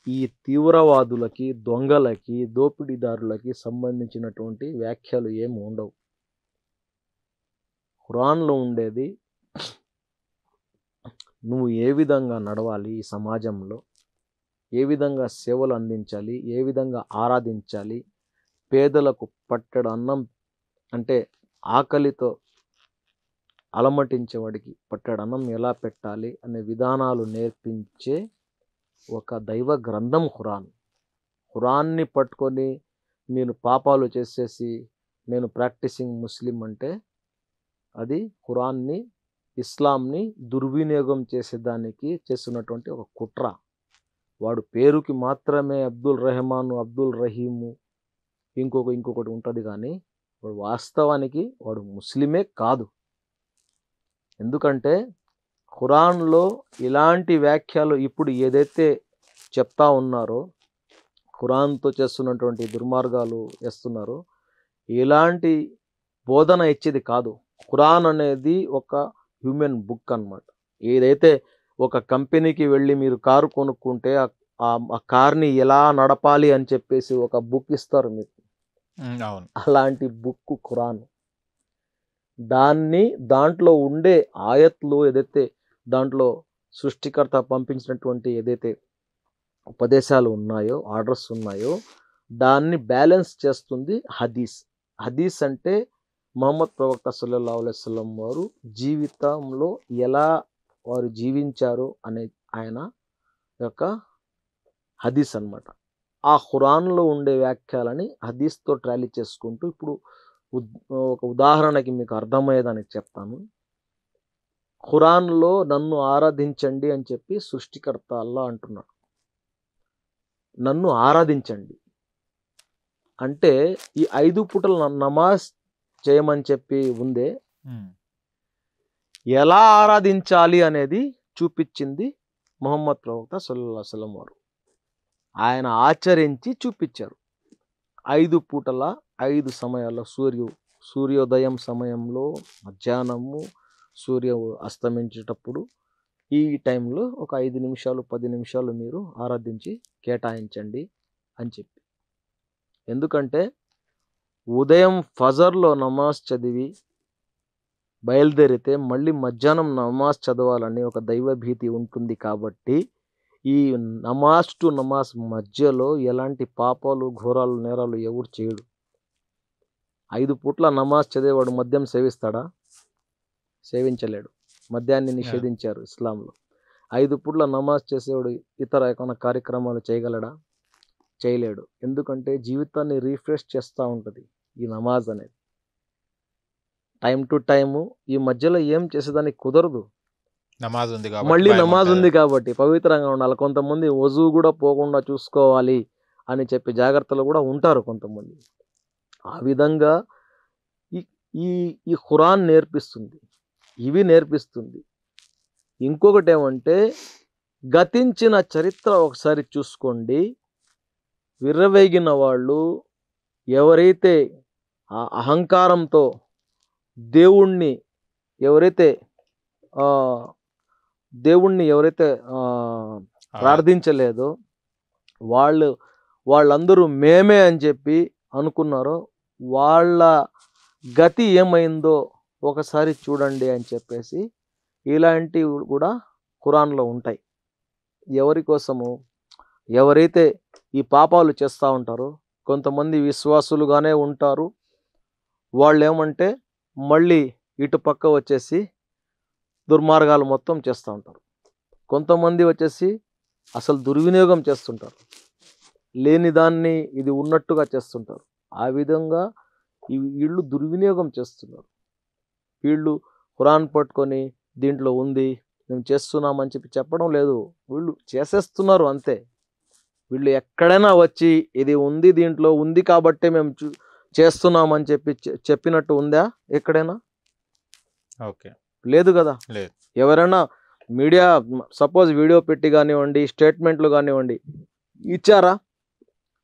ఈ తీవ్రవాదులకి, దొంగలకి, దోపిడీదారులకి సంబంధించినటువంటి వ్యాఖ్యలు ఏమి ఉండవు. ఖురాన్లో ఉండేది నువ్వు ఏ విధంగా నడవాలి, ఈ సమాజంలో ఏ విధంగా సేవలు అందించాలి, ఏ విధంగా ఆరాధించాలి, పేదలకు పట్టెడు అన్నం అంటే ఆకలితో అలమటించేవాడికి పట్టెడు అన్నం ఎలా పెట్టాలి అనే విధానాలు నేర్పించే ఒక దైవ గ్రంథం ఖురాన్. ఖురాన్ని పట్టుకొని మీరు పాపాలు చేసేసి నేను ప్రాక్టీసింగ్ ముస్లిం అంటే అది ఖురాన్ని, ఇస్లాంని దుర్వినియోగం చేసేదానికి చేస్తున్నటువంటి ఒక కుట్ర. వాడు పేరుకి మాత్రమే అబ్దుల్ రెహమాను, అబ్దుల్ రహీము, ఇంకొకటి ఉంటుంది, కానీ వాడు వాస్తవానికి వాడు ముస్లిమే కాదు. ఎందుకంటే ఖురాన్లో ఇలాంటి వ్యాఖ్యలు ఇప్పుడు ఏదైతే చెప్తా ఉన్నారో, ఖురాన్తో చేస్తున్నటువంటి దుర్మార్గాలు చేస్తున్నారో, ఇలాంటి బోధన ఇచ్చేది కాదు. ఖురాన్ అనేది ఒక హ్యూమన్ బుక్ అన్నమాట. ఏదైతే ఒక కంపెనీకి వెళ్ళి మీరు కారు కొనుక్కుంటే ఆ కార్ని ఎలా నడపాలి అని చెప్పేసి ఒక బుక్ ఇస్తారు మీకు. అవును. అలాంటి బుక్ ఖురాన్. దాంట్లో ఉండే ఆయత్లు ఏదైతే దాంట్లో సృష్టికర్త పంపించినటువంటి ఏదైతే ఉపదేశాలు ఉన్నాయో, ఆర్డర్స్ ఉన్నాయో, దాన్ని బ్యాలెన్స్ చేస్తుంది హదీస్. హదీస్ అంటే ముహమ్మద్ ప్రవక్త సల్లల్లాహు అలైహి వసల్లం వారు జీవితంలో ఎలా వారు జీవించారు అనే ఆయన యొక్క హదీస్ అన్నమాట. ఆ ఖురాన్లో ఉండే వ్యాఖ్యలని హదీస్తో ట్రాలీ చేసుకుంటూ ఇప్పుడు ఒక ఉదాహరణకి మీకు అర్థమయ్యేదానికి చెప్తాను. ఖురాన్లో నన్ను ఆరాధించండి అని చెప్పి సృష్టికర్త అల్లా అంటున్నాడు. నన్ను ఆరాధించండి అంటే ఈ 5 పూటల నమాజ్ చేయమని చెప్పి ఉందే, ఎలా ఆరాధించాలి అనేది చూపించింది ముహమ్మద్ ప్రవక్త సల్లల్లాహు అలైహి వసల్లం వారు. ఆయన ఆచరించి చూపించారు. 5 పూటల 5 సమయాల్లో, సూర్యోదయం సమయంలో, మధ్యాహ్నము, సూర్య అస్తమించేటప్పుడు, ఈ టైంలో ఒక 5 నిమిషాలు 10 నిమిషాలు మీరు ఆరాధించి కేటాయించండి అని చెప్పి. ఎందుకంటే ఉదయం ఫజర్లో నమాజ్ చదివి బయలుదేరితే మళ్ళీ మధ్యాహ్నం నమాజ్ చదవాలని ఒక దైవభీతి ఉంటుంది. కాబట్టి ఈ నమాజ్ టు నమాజ్ మధ్యలో ఎలాంటి పాపాలు, ఘోరాలు, నేరాలు ఎవరు చేయడు. 5 పూట్ల నమాజ్ చదివేవాడు మద్యం సేవిస్తాడా? సేవించలేడు. మద్యాన్ని నిషేధించారు ఇస్లాంలో. 5 పూట్ల నమాజ్ చేసేవాడు ఇతర ఏమైనా కార్యక్రమాలు చేయగలడా? చేయలేడు. ఎందుకంటే జీవితాన్ని రీఫ్రెష్ చేస్తూ ఉంటుంది ఈ నమాజ్ అనేది. టైం టు టైము ఈ మధ్యలో ఏం చేసేదానికి కుదరదు. నమాజ్ ఉంది మళ్ళీ నమాజ్ ఉంది కాబట్టి పవిత్రంగా ఉండాలి. కొంతమంది వజూ కూడా పోకుండా చూసుకోవాలి అని చెప్పి జాగ్రత్తలు కూడా ఉంటారు కొంతమంది. ఆ విధంగా ఈ ఖురాన్ నేర్పిస్తుంది, ఇవి నేర్పిస్తుంది. ఇంకొకటి ఏమంటే, గతించిన చరిత్ర ఒకసారి చూసుకోండి. విర్రవేగిన వాళ్ళు ఎవరైతే ఆ అహంకారంతో దేవుణ్ణి ఎవరైతే ప్రార్థించలేదో వాళ్ళందరూ మేమే అని చెప్పి అనుకున్నారో, వాళ్ళ గతి ఏమైందో ఒకసారి చూడండి అని చెప్పేసి ఇలాంటివి కూడా ఖురాన్లో ఉంటాయి. ఎవరి కోసము? ఎవరైతే ఈ పాపాలు చేస్తూ ఉంటారో, కొంతమంది విశ్వాసులుగానే ఉంటారు. వాళ్ళు ఏమంటే మళ్ళీ ఇటు పక్క వచ్చేసి దుర్మార్గాలు మొత్తం చేస్తూ ఉంటారు. కొంతమంది వచ్చేసి అసలు దుర్వినియోగం చేస్తుంటారు, లేని దాన్ని ఇది ఉన్నట్టుగా చేస్తుంటారు. ఆ విధంగా వీళ్ళు దుర్వినియోగం చేస్తున్నారు. వీళ్ళు ఖురాన్ పట్టుకొని దీంట్లో ఉంది మేము చేస్తున్నామని చెప్పి చెప్పడం లేదు, వీళ్ళు చేసేస్తున్నారు అంతే. వీళ్ళు ఎక్కడైనా వచ్చి ఇది ఉంది, దీంట్లో ఉంది కాబట్టే మేము చేస్తున్నామని చెప్పినట్టు ఉందా ఎక్కడైనా? ఓకే, లేదు కదా. లేదు. ఎవరైనా మీడియా సపోజ్ వీడియో పెట్టి కానివ్వండి, స్టేట్మెంట్లు కానివ్వండి ఇచ్చారా?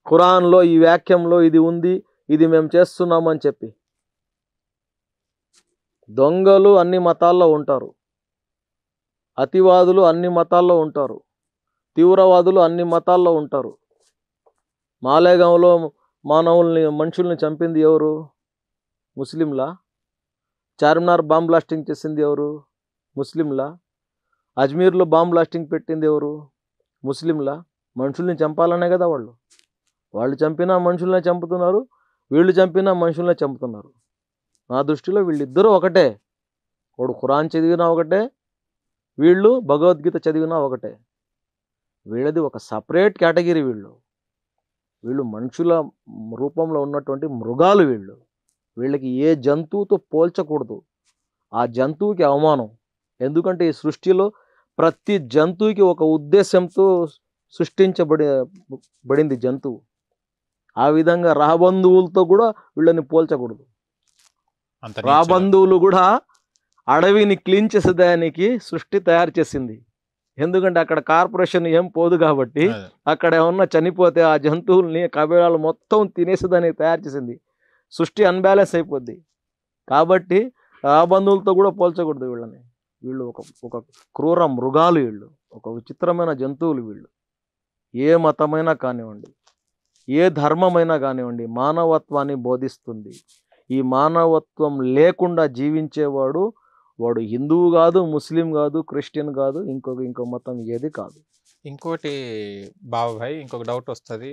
ఖురాన్లో ఈ వాక్యంలో ఇది ఉంది, ఇది మేము చేస్తున్నామని చెప్పి. దొంగలు అన్ని మతాల్లో ఉంటారు, అతివాదులు అన్ని మతాల్లో ఉంటారు, తీవ్రవాదులు అన్ని మతాల్లో ఉంటారు. మాలేగాంలో మనుషుల్ని చంపింది ఎవరు? ముస్లింలా? చార్మినార్ బాంబ్ బ్లాస్టింగ్ చేసింది ఎవరు? ముస్లింలా? అజ్మీర్లో బాంబ్ బ్లాస్టింగ్ పెట్టింది ఎవరు? ముస్లింలా? మనుషుల్ని చంపాలనే కదా వాళ్ళు చంపినా మనుషులనే చంపుతున్నారు, వీళ్ళు చంపినా మనుషులనే చంపుతున్నారు. నా దృష్టిలో వీళ్ళిద్దరూ ఒకటే. వాడు ఖురాన్ చదివినా ఒకటే, వీళ్ళు భగవద్గీత చదివినా ఒకటే. వీళ్ళది ఒక సపరేట్ కేటగిరీ. వీళ్ళు మనుషుల రూపంలో ఉన్నటువంటి మృగాలు. వీళ్ళకి ఏ జంతువుతో పోల్చకూడదు. ఆ జంతువుకి అవమానం. ఎందుకంటే ఈ సృష్టిలో ప్రతి జంతువుకి ఒక ఉద్దేశంతో బడింది జంతువు. ఆ విధంగా రాబంధువులతో కూడా వీళ్ళని పోల్చకూడదు. రాబంధువులు కూడా అడవిని క్లీన్ చేసేదానికి సృష్టి తయారు చేసింది. ఎందుకంటే అక్కడ కార్పొరేషన్ ఏం పోదు కాబట్టి అక్కడ ఏమన్నా చనిపోతే ఆ జంతువుల్ని కబీరాలు మొత్తం తినేసేదానికి తయారు చేసింది. సృష్టి అన్బ్యాలెన్స్ అయిపోద్ది. కాబట్టి రాబంధువులతో కూడా పోల్చకూడదు వీళ్ళని. వీళ్ళు ఒక క్రూర మృగాలు, వీళ్ళు ఒక విచిత్రమైన జంతువులు. వీళ్ళు ఏ మతమైనా కానివ్వండి, ఏ ధర్మమైనా కానివ్వండి, మానవత్వాన్ని బోధిస్తుంది. ఈ మానవత్వం లేకుండా జీవించేవాడు వాడు హిందువు కాదు, ముస్లిం కాదు, క్రిస్టియన్ కాదు, ఇంకో మతం ఏది కాదు. ఇంకోటి బాబాయ్, ఇంకొక డౌట్ వస్తుంది.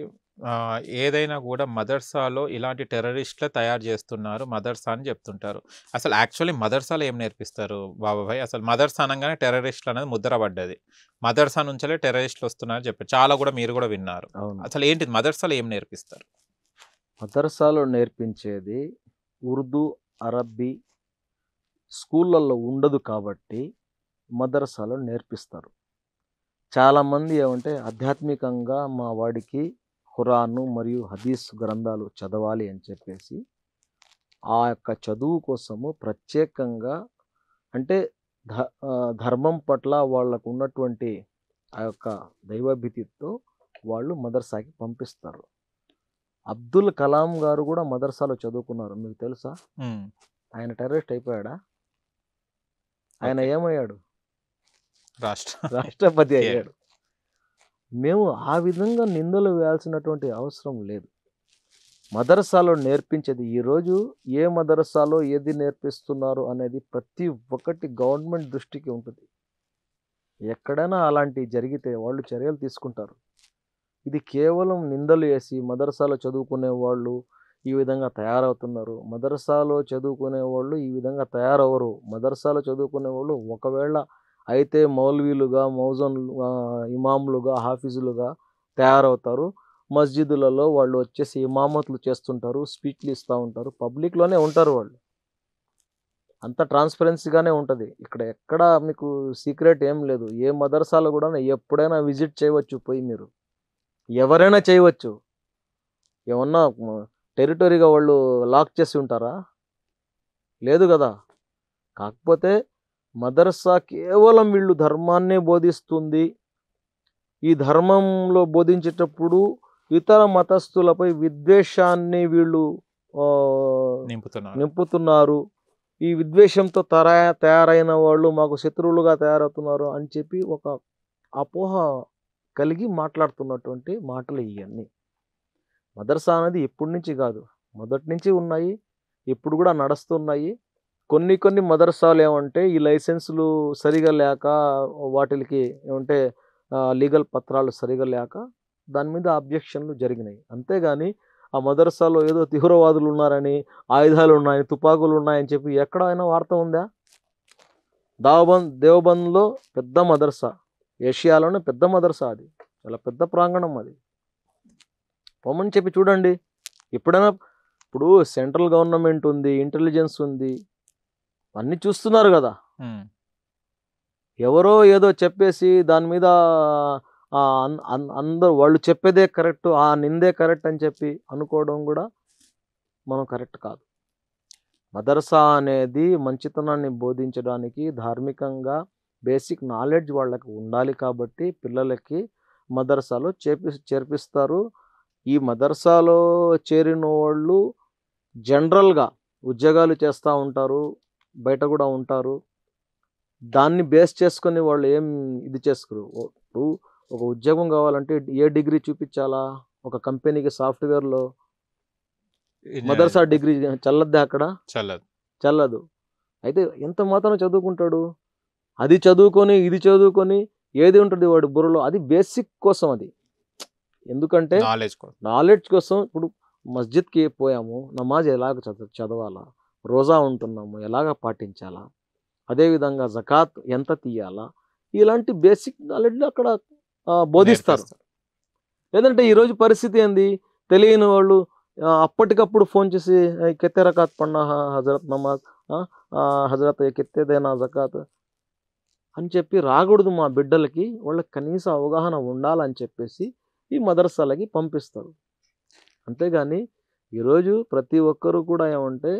ఏదైనా కూడా మదర్సాలో ఇలాంటి టెర్రరిస్ట్లే తయారు చేస్తున్నారు మదర్సా అని చెప్తుంటారు. అసలు యాక్చువల్లీ మదర్సాలో ఏం నేర్పిస్తారు బాబాయ్? అసలు మదర్సా అనగానే టెర్రరిస్టులు అనేది ముద్ర పడ్డది. మదర్సా నుంచే టెర్రరిస్టులు వస్తున్నారని చెప్పారు. చాలా కూడా మీరు కూడా విన్నారు. అసలు ఏంటిది మదర్సాలో ఏం నేర్పిస్తారు? మదర్సాలో నేర్పించేది ఉర్దూ, అరబ్బీ స్కూళ్ళల్లో ఉండదు కాబట్టి మదర్సాలో నేర్పిస్తారు. చాలామంది ఏమంటే ఆధ్యాత్మికంగా మా వాడికి ఖురాను మరియు హదీస్ గ్రంథాలు చదవాలి అని చెప్పేసి ఆ యొక్క చదువు కోసము ప్రత్యేకంగా అంటే ధర్మం పట్ల వాళ్ళకు ఉన్నటువంటి ఆ యొక్క దైవభీతితో వాళ్ళు మదర్సాకి పంపిస్తారు. అబ్దుల్ కలాం గారు కూడా మదర్సాలో చదువుకున్నారు. మీకు తెలుసా? ఆయన టెర్రరిస్ట్ అయిపోయాడా? ఆయన ఏమయ్యాడు? రాష్ట్రపతి అయ్యాడు. మేము ఆ విధంగా నిందలు వేయాల్సినటువంటి అవసరం లేదు. మదర్సాలో నేర్పించేది ఈరోజు ఏ మదర్సాలో ఏది నేర్పిస్తున్నారు అనేది ప్రతి ఒక్కటి గవర్నమెంట్ దృష్టికి ఉంటుంది. ఎక్కడైనా అలాంటివి జరిగితే వాళ్ళు చర్యలు తీసుకుంటారు. ఇది కేవలం నిందలు వేసి మదర్సాలో చదువుకునే వాళ్ళు ఈ విధంగా తయారవుతున్నారు, మదర్సాలో చదువుకునే వాళ్ళు ఈ విధంగా తయారవరు. మదర్సాలో చదువుకునే వాళ్ళు ఒకవేళ అయితే మౌల్వీలుగా, ఇమాములుగా, హాఫీజులుగా తయారవుతారు. మస్జిదులలో వాళ్ళు వచ్చేసి ఇమామతులు చేస్తుంటారు, స్పీచ్లు ఇస్తూ ఉంటారు, పబ్లిక్లోనే ఉంటారు. వాళ్ళు అంత ట్రాన్స్పరెన్సీగానే ఉంటుంది. ఇక్కడ ఎక్కడ మీకు సీక్రెట్ ఏం లేదు. ఏ మదర్సాలో కూడా ఎప్పుడైనా విజిట్ చేయవచ్చు, పోయి మీరు ఎవరైనా చేయవచ్చు. ఏమన్నా టెరిటరీగా వాళ్ళు లాక్ చేసి ఉంటారా? లేదు కదా. కాకపోతే మదర్సా కేవలం వీళ్ళు ధర్మాన్నే బోధిస్తుంది. ఈ ధర్మంలో బోధించేటప్పుడు ఇతర మతస్థులపై విద్వేషాన్ని వీళ్ళు నింపుతున్నారు. ఈ విద్వేషంతో తయారైన వాళ్ళు మాకు శత్రువులుగా తయారవుతున్నారు అని చెప్పి ఒక అపోహ కలిగి మాట్లాడుతున్నటువంటి మాటలు ఇవన్నీ. మదర్సా అనేది ఇప్పటి నుంచి కాదు, మొదటి నుంచి ఉన్నాయి, ఇప్పుడు కూడా నడుస్తున్నాయి. కొన్ని మదర్సాలు ఏమంటే ఈ లైసెన్సులు సరిగా లేక, వాటికి ఏమంటే లీగల్ పత్రాలు సరిగా లేక దాని మీద అబ్జెక్షన్లు జరిగినాయి. అంతేగాని ఆ మదర్సాలో ఏదో తీవ్రవాదులు ఉన్నారని, ఆయుధాలు ఉన్నాయని, తుపాకులు ఉన్నాయని చెప్పి ఎక్కడైనా వార్త ఉందా? దేవబంద్లో పెద్ద మదర్సా, ఏషియాలోనే పెద్ద మదర్సా, అది చాలా పెద్ద ప్రాంగణం. అది పొమ్మని చెప్పి చూడండి. ఎప్పుడైనా ఇప్పుడు సెంట్రల్ గవర్నమెంట్ ఉంది, ఇంటెలిజెన్స్ ఉంది, అన్నీ చూస్తున్నారు కదా. ఎవరో ఏదో చెప్పేసి దాని మీద అందరూ వాళ్ళు చెప్పేదే కరెక్ట్, ఆ నిందే కరెక్ట్ అని చెప్పి అనుకోవడం కూడా మనం కరెక్ట్ కాదు. మదర్సా అనేది మంచితనాన్ని బోధించడానికి, ధార్మికంగా బేసిక్ నాలెడ్జ్ వాళ్ళకి ఉండాలి కాబట్టి పిల్లలకి మదర్సాలో చేర్పిస్తారు. ఈ మదర్సాలో చేరిన వాళ్ళు జనరల్గా ఉద్యోగాలు చేస్తూ ఉంటారు, బయట కూడా ఉంటారు. దాన్ని బేస్ చేసుకొని వాళ్ళు ఏం ఇది చేసుకోరు. ఇప్పుడు ఒక ఉద్యోగం కావాలంటే ఏ డిగ్రీ చూపించాలా? ఒక కంపెనీకి సాఫ్ట్వేర్లో మదర్సా డిగ్రీ చల్లద్దా? అక్కడ చల్లదు. అయితే ఎంత మాత్రం చదువుకుంటాడు? అది చదువుకొని ఇది చదువుకొని ఏది ఉంటుంది వాడి బుర్రలో? అది బేసిక్ కోసం. అది ఎందుకంటే నాలెడ్జ్ కోసం. ఇప్పుడు మస్జిద్కి పోయాము, నమాజ్ ఎలాగ చదవాలా, రోజా ఉంటున్నాము ఎలాగ పాటించాలా, అదేవిధంగా జకాత్ ఎంత తీయాలా, ఇలాంటి బేసిక్ నాలెడ్జ్ అక్కడ బోధిస్తారు. లేదంటే ఈరోజు పరిస్థితి ఏంది? తెలియని వాళ్ళు అప్పటికప్పుడు ఫోన్ చేసి కెత్తే రకాత్ పన్నా హజరత్ నమాజ్, హజరత్ కెత్తేదేనా జకాత్ అని చెప్పి రాకూడదు మా బిడ్డలకి, వాళ్ళకి కనీస అవగాహన ఉండాలని చెప్పేసి ఈ మదర్సాలకి పంపిస్తారు. అంతేగాని ఈరోజు ప్రతి ఒక్కరూ కూడా ఏమంటే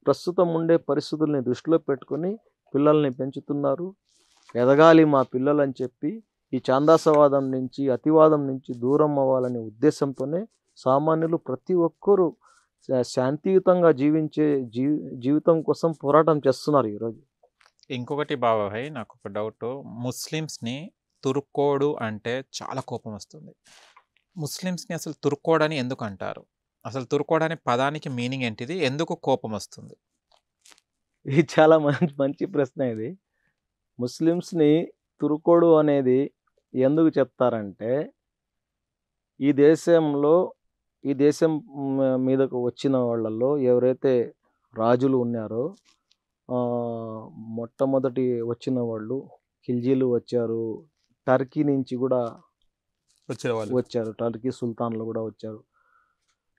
ప్రస్తుతం ఉండే పరిస్థితుల్ని దృష్టిలో పెట్టుకొని పిల్లల్ని పెంచుతున్నారు. ఎదగాలి మా పిల్లలు అని చెప్పి ఈ ఛాందాసవాదం నుంచి, అతివాదం నుంచి దూరం అవ్వాలనే ఉద్దేశంతోనే సామాన్యులు ప్రతి ఒక్కరూ శాంతియుతంగా జీవించే జీవితం కోసం పోరాటం చేస్తున్నారు ఈరోజు. ఇంకొకటి బాబాయ్, నాకు ఒక డౌట్. ముస్లిమ్స్ని తుర్కోడు అంటే చాలా కోపం వస్తుంది. ముస్లిమ్స్ని అసలు తుర్కోడని ఎందుకు అంటారు? అసలు తుర్కోడు అనే పదానికి మీనింగ్ ఏంటిది? ఎందుకు కోపం వస్తుంది? ఇది చాలా మంచి ప్రశ్న. ఇది ముస్లిమ్స్ని తుర్కోడు అనేది ఎందుకు చెప్తారంటే, ఈ దేశం మీదకు వచ్చిన వాళ్ళల్లో ఎవరైతే రాజులు ఉన్నారో, మొట్టమొదటి వచ్చిన వాళ్ళు ఖిల్జీలు వచ్చారు, టర్కీ నుంచి కూడా వచ్చారు, టర్కీ సుల్తాన్లు కూడా వచ్చారు.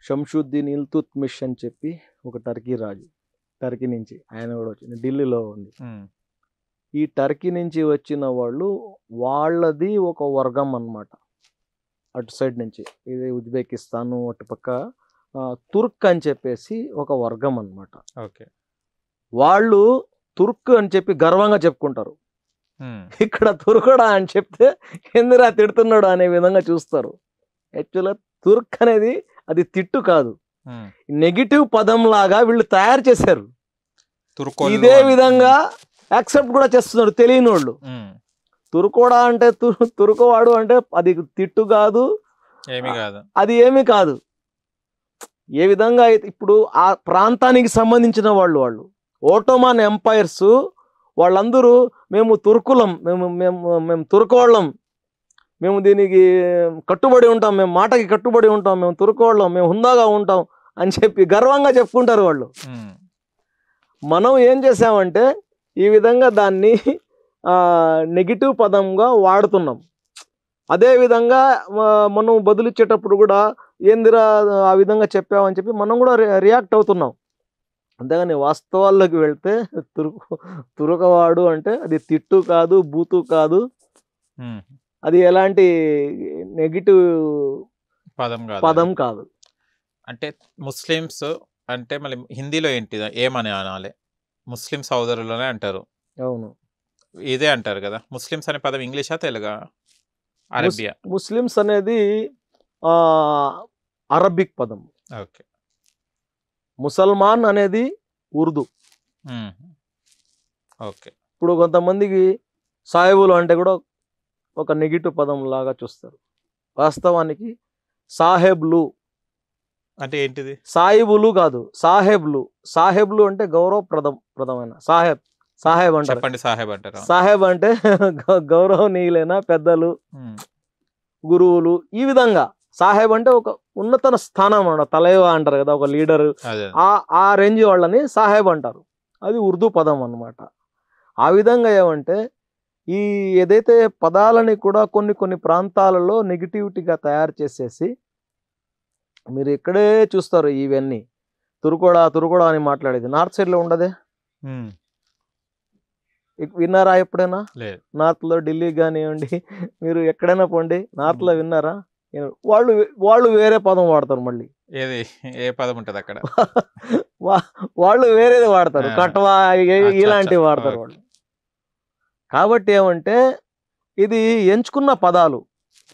షంషుద్దీన్ ఇల్తుత్మిష్ అని చెప్పి ఒక టర్కీ రాజు, టర్కీ నుంచి ఆయన కూడా వచ్చింది, ఢిల్లీలో ఉంది. ఈ టర్కీ నుంచి వచ్చిన వాళ్ళు వాళ్ళది ఒక వర్గం అన్నమాట. అటు సైడ్ నుంచి ఇది ఉజ్బెకిస్తాన్ అటుపక్క తుర్క్ అని చెప్పేసి ఒక వర్గం అన్నమాట. ఓకే, వాళ్ళు తుర్క్ అని చెప్పి గర్వంగా చెప్పుకుంటారు. ఇక్కడ తుర్కుడా అని చెప్తే ఎందురా తిడుతున్నాడు అనే విధంగా చూస్తారు. యాక్చువల్గా తుర్క్ అనేది అది తిట్టు కాదు, నెగిటివ్ పదం లాగా వీళ్ళు తయారు చేశారు. ఇదే విధంగా యాక్సెప్ట్ కూడా చేస్తున్నారు తెలియని వాళ్ళు. తుర్కోడా అంటే తుర్కోవాడు అంటే అది తిట్టు కాదు, అది ఏమీ కాదు. ఏ విధంగా ఇప్పుడు ఆ ప్రాంతానికి సంబంధించిన వాళ్ళు ఓటోమాన్ ఎంపైర్స్ వాళ్ళందరూ మేము తుర్కులం, మేము తుర్కోళ్ళం, మేము దీనికి కట్టుబడి ఉంటాం, మేము మాటకి కట్టుబడి ఉంటాం, మేము తుర్కోళ్ళం, మేము హుందాగా ఉంటాం అని చెప్పి గర్వంగా చెప్పుకుంటారు వాళ్ళు. మనం ఏం చేసామంటే ఈ విధంగా దాన్ని నెగిటివ్ పదంగా వాడుతున్నాం. అదేవిధంగా మనం బదులిచ్చేటప్పుడు కూడా ఏందిరా ఆ విధంగా చెప్పామని చెప్పి మనం కూడా రియాక్ట్ అవుతున్నాం. అంతేగాని వాస్తవాల్లోకి వెళ్తే తురకవాడు అంటే అది తిట్టు కాదు, బూతు కాదు, అది ఎలాంటి నెగిటివ్ పదం కాదు. అంటే ముస్లిమ్స్ అంటే మళ్ళీ హిందీలో ఏంటి ఏమని అనాలి? ముస్లిం సోదరులనే అంటారు. అవును, ఇదే అంటారు కదా. ముస్లిమ్స్ అనే పదం ఇంగ్లీషా తెలుగా? అరబియా? ముస్లిమ్స్ అనేది అరబిక్ పదం. ఓకే. ముసల్మాన్ అనేది ఉర్దూ. ఓకే. ఇప్పుడు కొంతమందికి సాయిబులు అంటే కూడా ఒక నెగిటివ్ పదం లాగా చూస్తారు. వాస్తవానికి సాహెబ్లు అంటే ఏంటిది? సాయిబులు కాదు, సాహెబ్లు. సాహెబ్లు అంటే గౌరవప్రదమైన సాహెబ్ అంటారు. చెప్పండి. సాహెబ్ అంటారు. సాహెబ్ అంటే గౌరవనీయులైన పెద్దలు, గురువులు. ఈ విధంగా సాహెబ్ అంటే ఒక ఉన్నత స్థానం అన్నమాట. తలైవ అంటారు కదా, ఒక లీడర్. ఆ రేంజ్ వాళ్ళని సాహెబ్ అంటారు. అది ఉర్దూ పదం అన్నమాట. ఆ విధంగా ఏమంటే ఈ ఏదైతే పదాలని కూడా కొన్ని ప్రాంతాలలో నెగిటివిటీగా తయారు చేసేసి మీరు ఇక్కడే చూస్తారు. ఇవన్నీ తురుకోడా అని మాట్లాడేది నార్త్ సైడ్ లో ఉండదే. విన్నారా ఎప్పుడైనా? నార్త్ లో ఢిల్లీ కానివ్వండి, మీరు ఎక్కడైనా పోండి, నార్త్ లో విన్నారా? వాళ్ళు వేరే పదం వాడతారు. మళ్ళీ ఏ పదం ఉంటది అక్కడ? వాళ్ళు వేరేది వాడతారు, కట్వా ఇలాంటివి వాడతారు వాళ్ళు. కాబట్టి ఏమంటే ఇది ఎంచుకున్న పదాలు.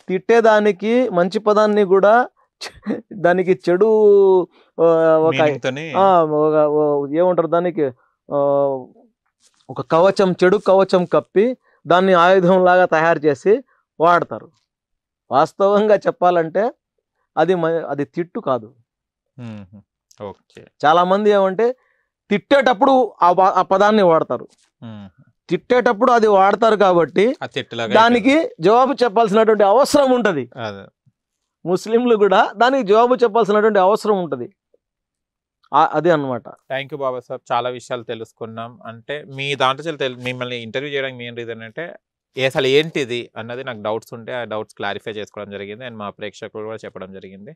తిట్టేదానికి మంచి పదాన్ని కూడా దానికి చెడు ఏమంటారు దానికి ఒక కవచం, చెడు కవచం కప్పి దాన్ని ఆయుధం లాగా తయారు చేసి వాడతారు. వాస్తవంగా చెప్పాలంటే అది తిట్టు కాదు. చాలా మంది ఏమంటే తిట్టేటప్పుడు ఆ పదాన్ని వాడతారు. తిట్టేటప్పుడు అది వాడతారు కాబట్టి దానికి జవాబు చెప్పాల్సినటువంటి అవసరం ఉంటది. ముస్లింలు కూడా దానికి జవాబు చెప్పాల్సినటువంటి అవసరం ఉంటది. అది అన్నమాట. థ్యాంక్ యూ బాబా సాబ్, చాలా విషయాలు తెలుసుకున్నాం. అంటే మీ దాంట్లో మిమ్మల్ని ఇంటర్వ్యూ చేయడానికి మెయిన్ రీజన్ అంటే అసలు ఏంటిది అన్నది నాకు డౌట్స్ ఉంటే ఆ డౌట్స్ క్లారిఫై చేసుకోవడం జరిగింది అండ్ మా ప్రేక్షకులు కూడా చెప్పడం జరిగింది.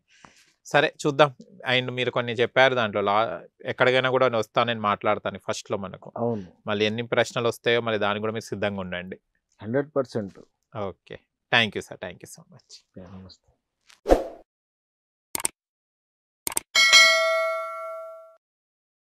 సరే చూద్దాం. అండ్ మీరు కొన్ని చెప్పారు దాంట్లో ఎక్కడికైనా కూడా నేను వస్తానని మాట్లాడతాను ఫస్ట్లో మనకు. అవును, మళ్ళీ ఎన్ని ప్రశ్నలు వస్తాయో మళ్ళీ దానికి కూడా మీరు సిద్ధంగా ఉండండి. 100%. Okay. Thank you sir. Thank you so much. నమస్తే.